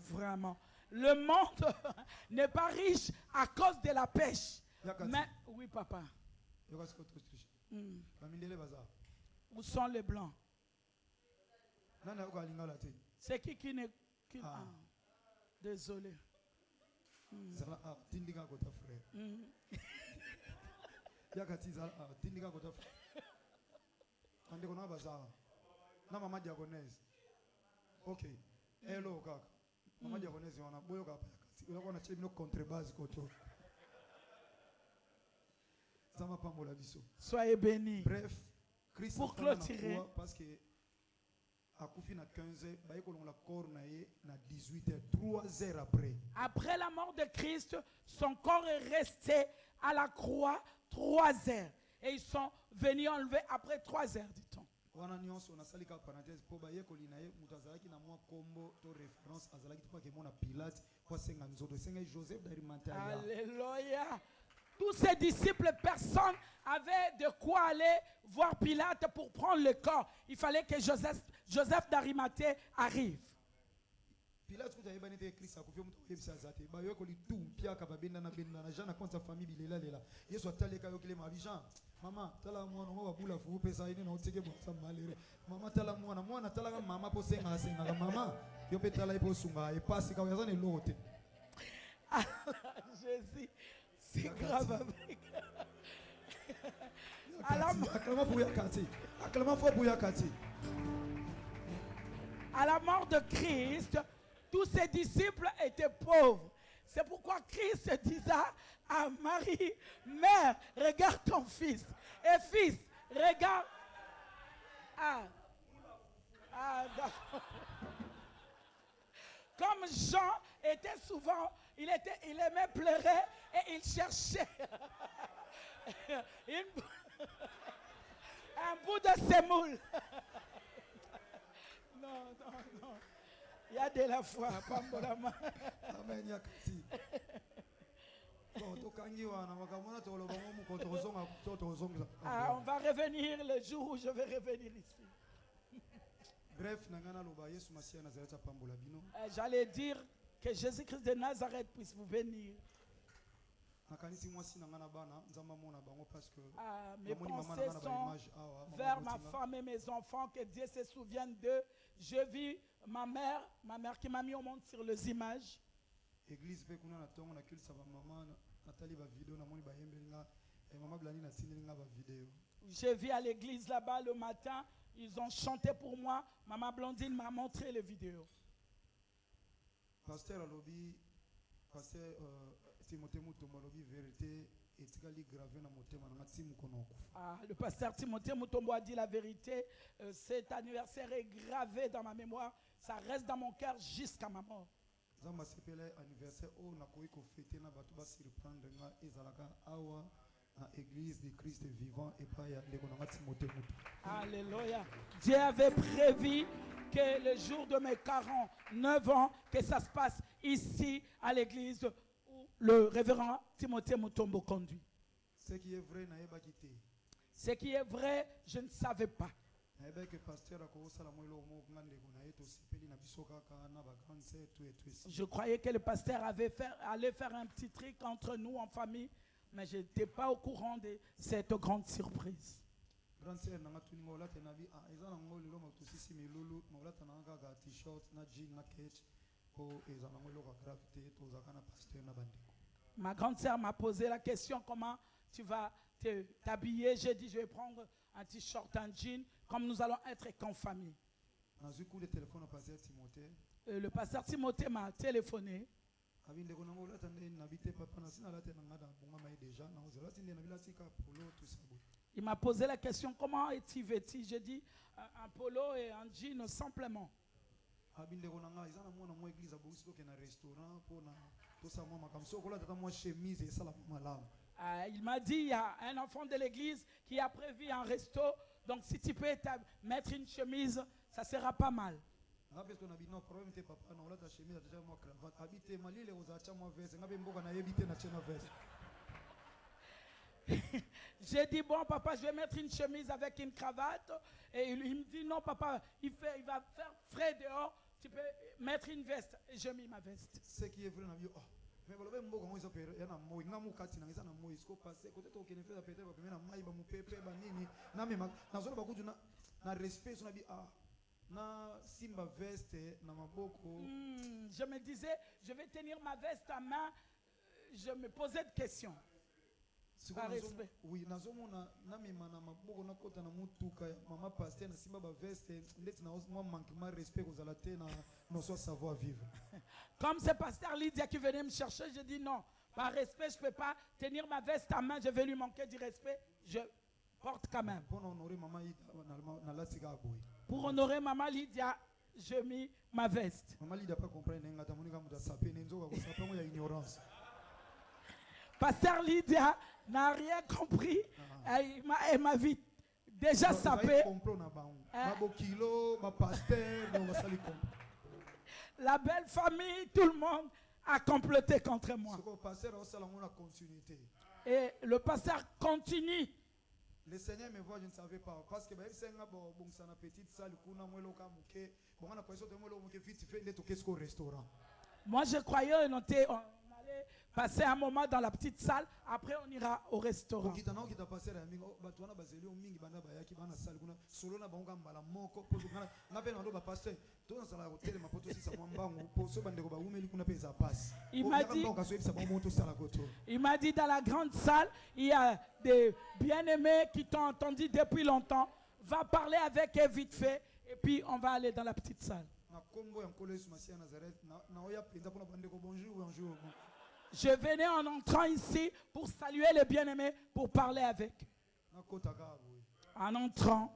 vraiment. Le monde n'est pas riche à cause de la pêche. Mais oui, papa. Où sont les blancs? C'est qui n'est... Désolé. Maman diagonese. Ok. Hello, kaka. Maman diagonese, on a boyo kapa. On a chéri no contrebase koto. Ça m'a pas mon avis. Soyez bénis. Bref, Christ pour clôturer. Parce que à Koufi na 15 heures, bah la corps na 18 heures, 3 heures après. Après la mort de Christ, son corps est resté à la croix 3 heures. Et ils sont venus enlever après 3 heures, dit-on. Wana nyonso na salika parenthèse po ba yekoli na ye mutazalaki na mwa kombo to référence azalaki to ke mona Pilate po senga nzoto senga Joseph d'Arimathie. Alléluia. Tous ces disciples, personne avait de quoi aller voir Pilate pour prendre le corps. Il fallait que Joseph d'Arimathie arrive. Pilate kuta yebani te Christ akufio mtu yebisa zate ba yekoli tu mpia ka babenda na benda na jana konta famille bilela lela. Yesu ataleka yokile mabijan. Mama tala mwana wa bula fu pesa ine na otike bosa malere. Mama tala mwana tala ka mama po senga senga mama yo pe tala ipo sunga e pasi ka yazane lote. Jésus, c'est grave avec. Akama pour yakati. À la mort de Christ, tous ses disciples étaient pauvres. C'est pourquoi Christ disait à Marie, mère, regarde ton fils. Et fils, regarde. D'accord. Comme Jean était souvent, il aimait pleurer et il cherchait un bout de semoule. Non. Il y a de la foi, Pambolama. Amen. On va revenir le jour où je vais revenir ici. Bref, j'allais dire que Jésus-Christ de Nazareth puisse vous bénir. Mes pensées sont vers ma femme et mes enfants, que Dieu se souvienne d'eux. Je vis ma mère qui m'a mis au monde sur les images. Je vis à l'église là-bas le matin. Ils ont chanté pour moi. Maman Blandine m'a montré les vidéos. Pasteur Alobi, Pasteur Timothée Mutombo Alobi, vérité est gravé dans mon thème. Le pasteur Timothée Mutombo a dit la vérité. Cet anniversaire est gravé dans ma mémoire. Ça reste dans mon cœur jusqu'à ma mort. Anniversaire où on a fêté na batu ba surprendre nga ezalaka awa na église de Christ vivant et pas ya ndeko na Timothée Mutombo. Alléluia. Dieu avait prévu que le jour de mes 49 ans, que ça se passe ici à l'église où le révérend Timothée Mutombo conduit. Ce qui est vrai, n'a pas quitté. Ce qui est vrai, je ne savais pas. Je croyais que le pasteur allait faire un petit truc entre nous en famille, mais je n'étais pas au courant de cette grande surprise. Ma grande sœur m'a posé la question, comment tu vas t'habiller? J'ai dit, je vais prendre un t-shirt, un jean, comme nous allons être qu'en famille. Le pasteur Timothée m'a téléphoné. Il m'a posé la question, comment es-tu vêtu? J'ai dit, un polo et un jean simplement. Il m'a dit, il y a un enfant de l'église qui a prévu un resto, donc si tu peux mettre une chemise, ça sera pas mal. J'ai dit, bon papa, je vais mettre une chemise avec une cravate. Et il me dit, non papa, il va faire frais dehors, tu peux mettre une veste. Et j'ai mis ma veste. Ce qui est vrai, je me disais, je vais tenir ma veste à main. Je me posais des questions. Par respect. Oui, comme c'est pasteur Lydia qui venait me chercher, je dis non, par respect, je ne peux pas tenir ma veste à main, je vais lui manquer du respect, je porte quand même. Pour honorer maman Lydia, je mis ma veste. Maman Lydia pas comprendre, pasteur Lydia n'a rien compris. Elle m'a vite déjà sapé. La belle famille, tout le monde a comploté contre moi. Et le pasteur continue. Le Seigneur me voit, je ne savais pas. Parce que c'est une petite salle. Moi, je croyais on allait passer un moment dans la petite salle. Après, on ira au restaurant. Il m'a dit dans la grande salle, il y a des bien-aimés qui t'ont entendu depuis longtemps. va parler avec elle vite fait et puis on va aller dans la petite salle. Je venais en entrant ici pour saluer les bien-aimés, pour parler avec. En entrant.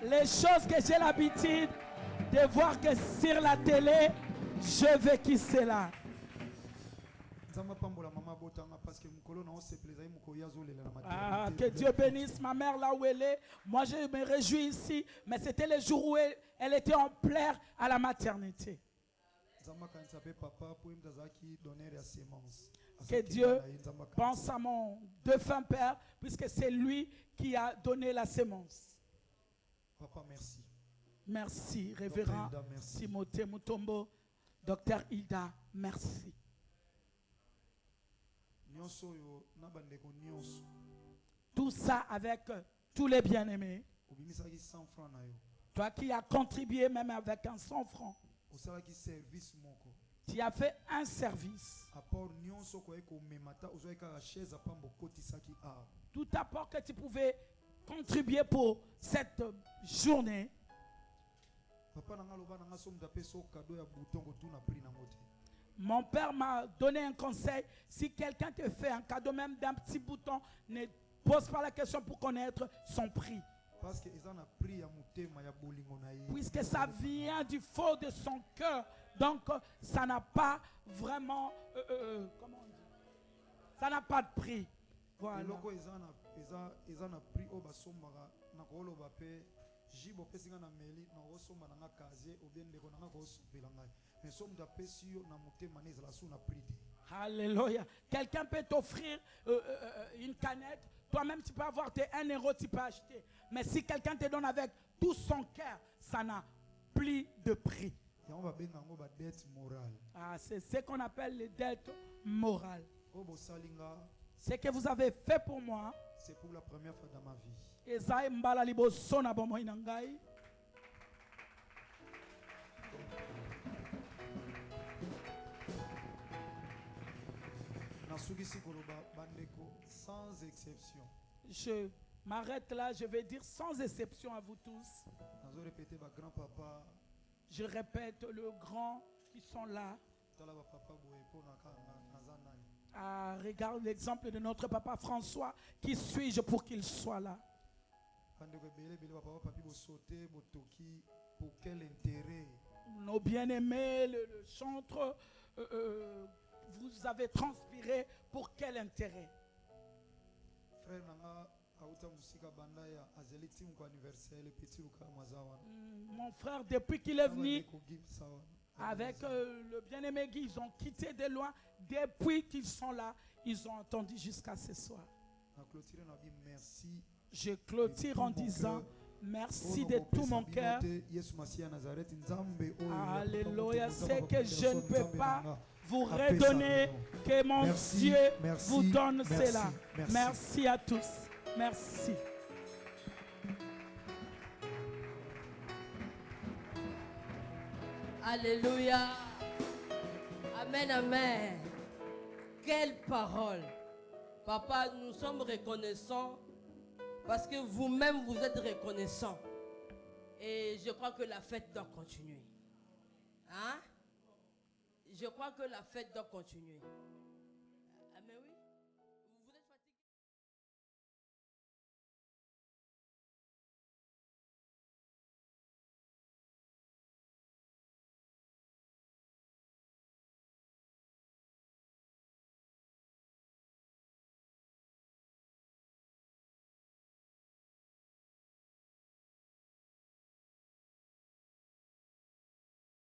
Les choses que j'ai l'habitude de voir que sur la télé, je vais qui c'est là. Ah, que Dieu bénisse ma mère là où elle est. Moi, je me réjouis ici, mais c'était le jour où elle était en pleurs à la maternité. Que Dieu pense à mon défunt père, puisque c'est lui qui a donné la sémence. Papa, merci. Merci, révérend Timothée Mutombo. Docteur Hilda, merci. Tout ça avec tous les bien-aimés. Toi qui as contribué même avec un 100 francs. Tu as fait un service. Tout apport que tu pouvais contribuer pour cette journée. Mon père m'a donné un conseil. Si quelqu'un te fait un cadeau même d'un petit bouton, ne pose pas la question pour connaître son prix. Puisque ça vient du fond de son cœur. Donc ça n'a pas vraiment... comment on dit? Ça n'a pas de prix. Voilà. Alléluia. Quelqu'un peut t'offrir une canette. Toi-même, tu peux avoir tes 1 euro, tu peux acheter. Mais si quelqu'un te donne avec tout son cœur, ça n'a plus de prix. Ah, c'est ce qu'on appelle les dettes morales. Ce que vous avez fait pour moi, c'est pour la première fois dans ma vie. Sans exception. Je m'arrête là, je vais dire sans exception à vous tous. Je répète, le grand qui sont là. Ah, regarde l'exemple de notre papa François. Qui suis-je pour qu'il soit là? Pour quel intérêt? Nos bien-aimés, le chantre, vous avez transpiré pour quel intérêt? Mon frère, depuis qu'il est venu avec le bien-aimé Guy, ils ont quitté de loin. Depuis qu'ils sont là, ils ont attendu jusqu'à ce soir. Je clôture en disant merci de tout mon cœur. Alléluia. C'est que je ne peux pas vous redonner, que mon Dieu vous donne cela. Merci à tous. Merci. Alléluia. Amen, amen. Quelle parole. Papa, nous sommes reconnaissants parce que vous-même, vous êtes reconnaissants. Et je crois que la fête doit continuer. Hein? Je crois que la fête doit continuer.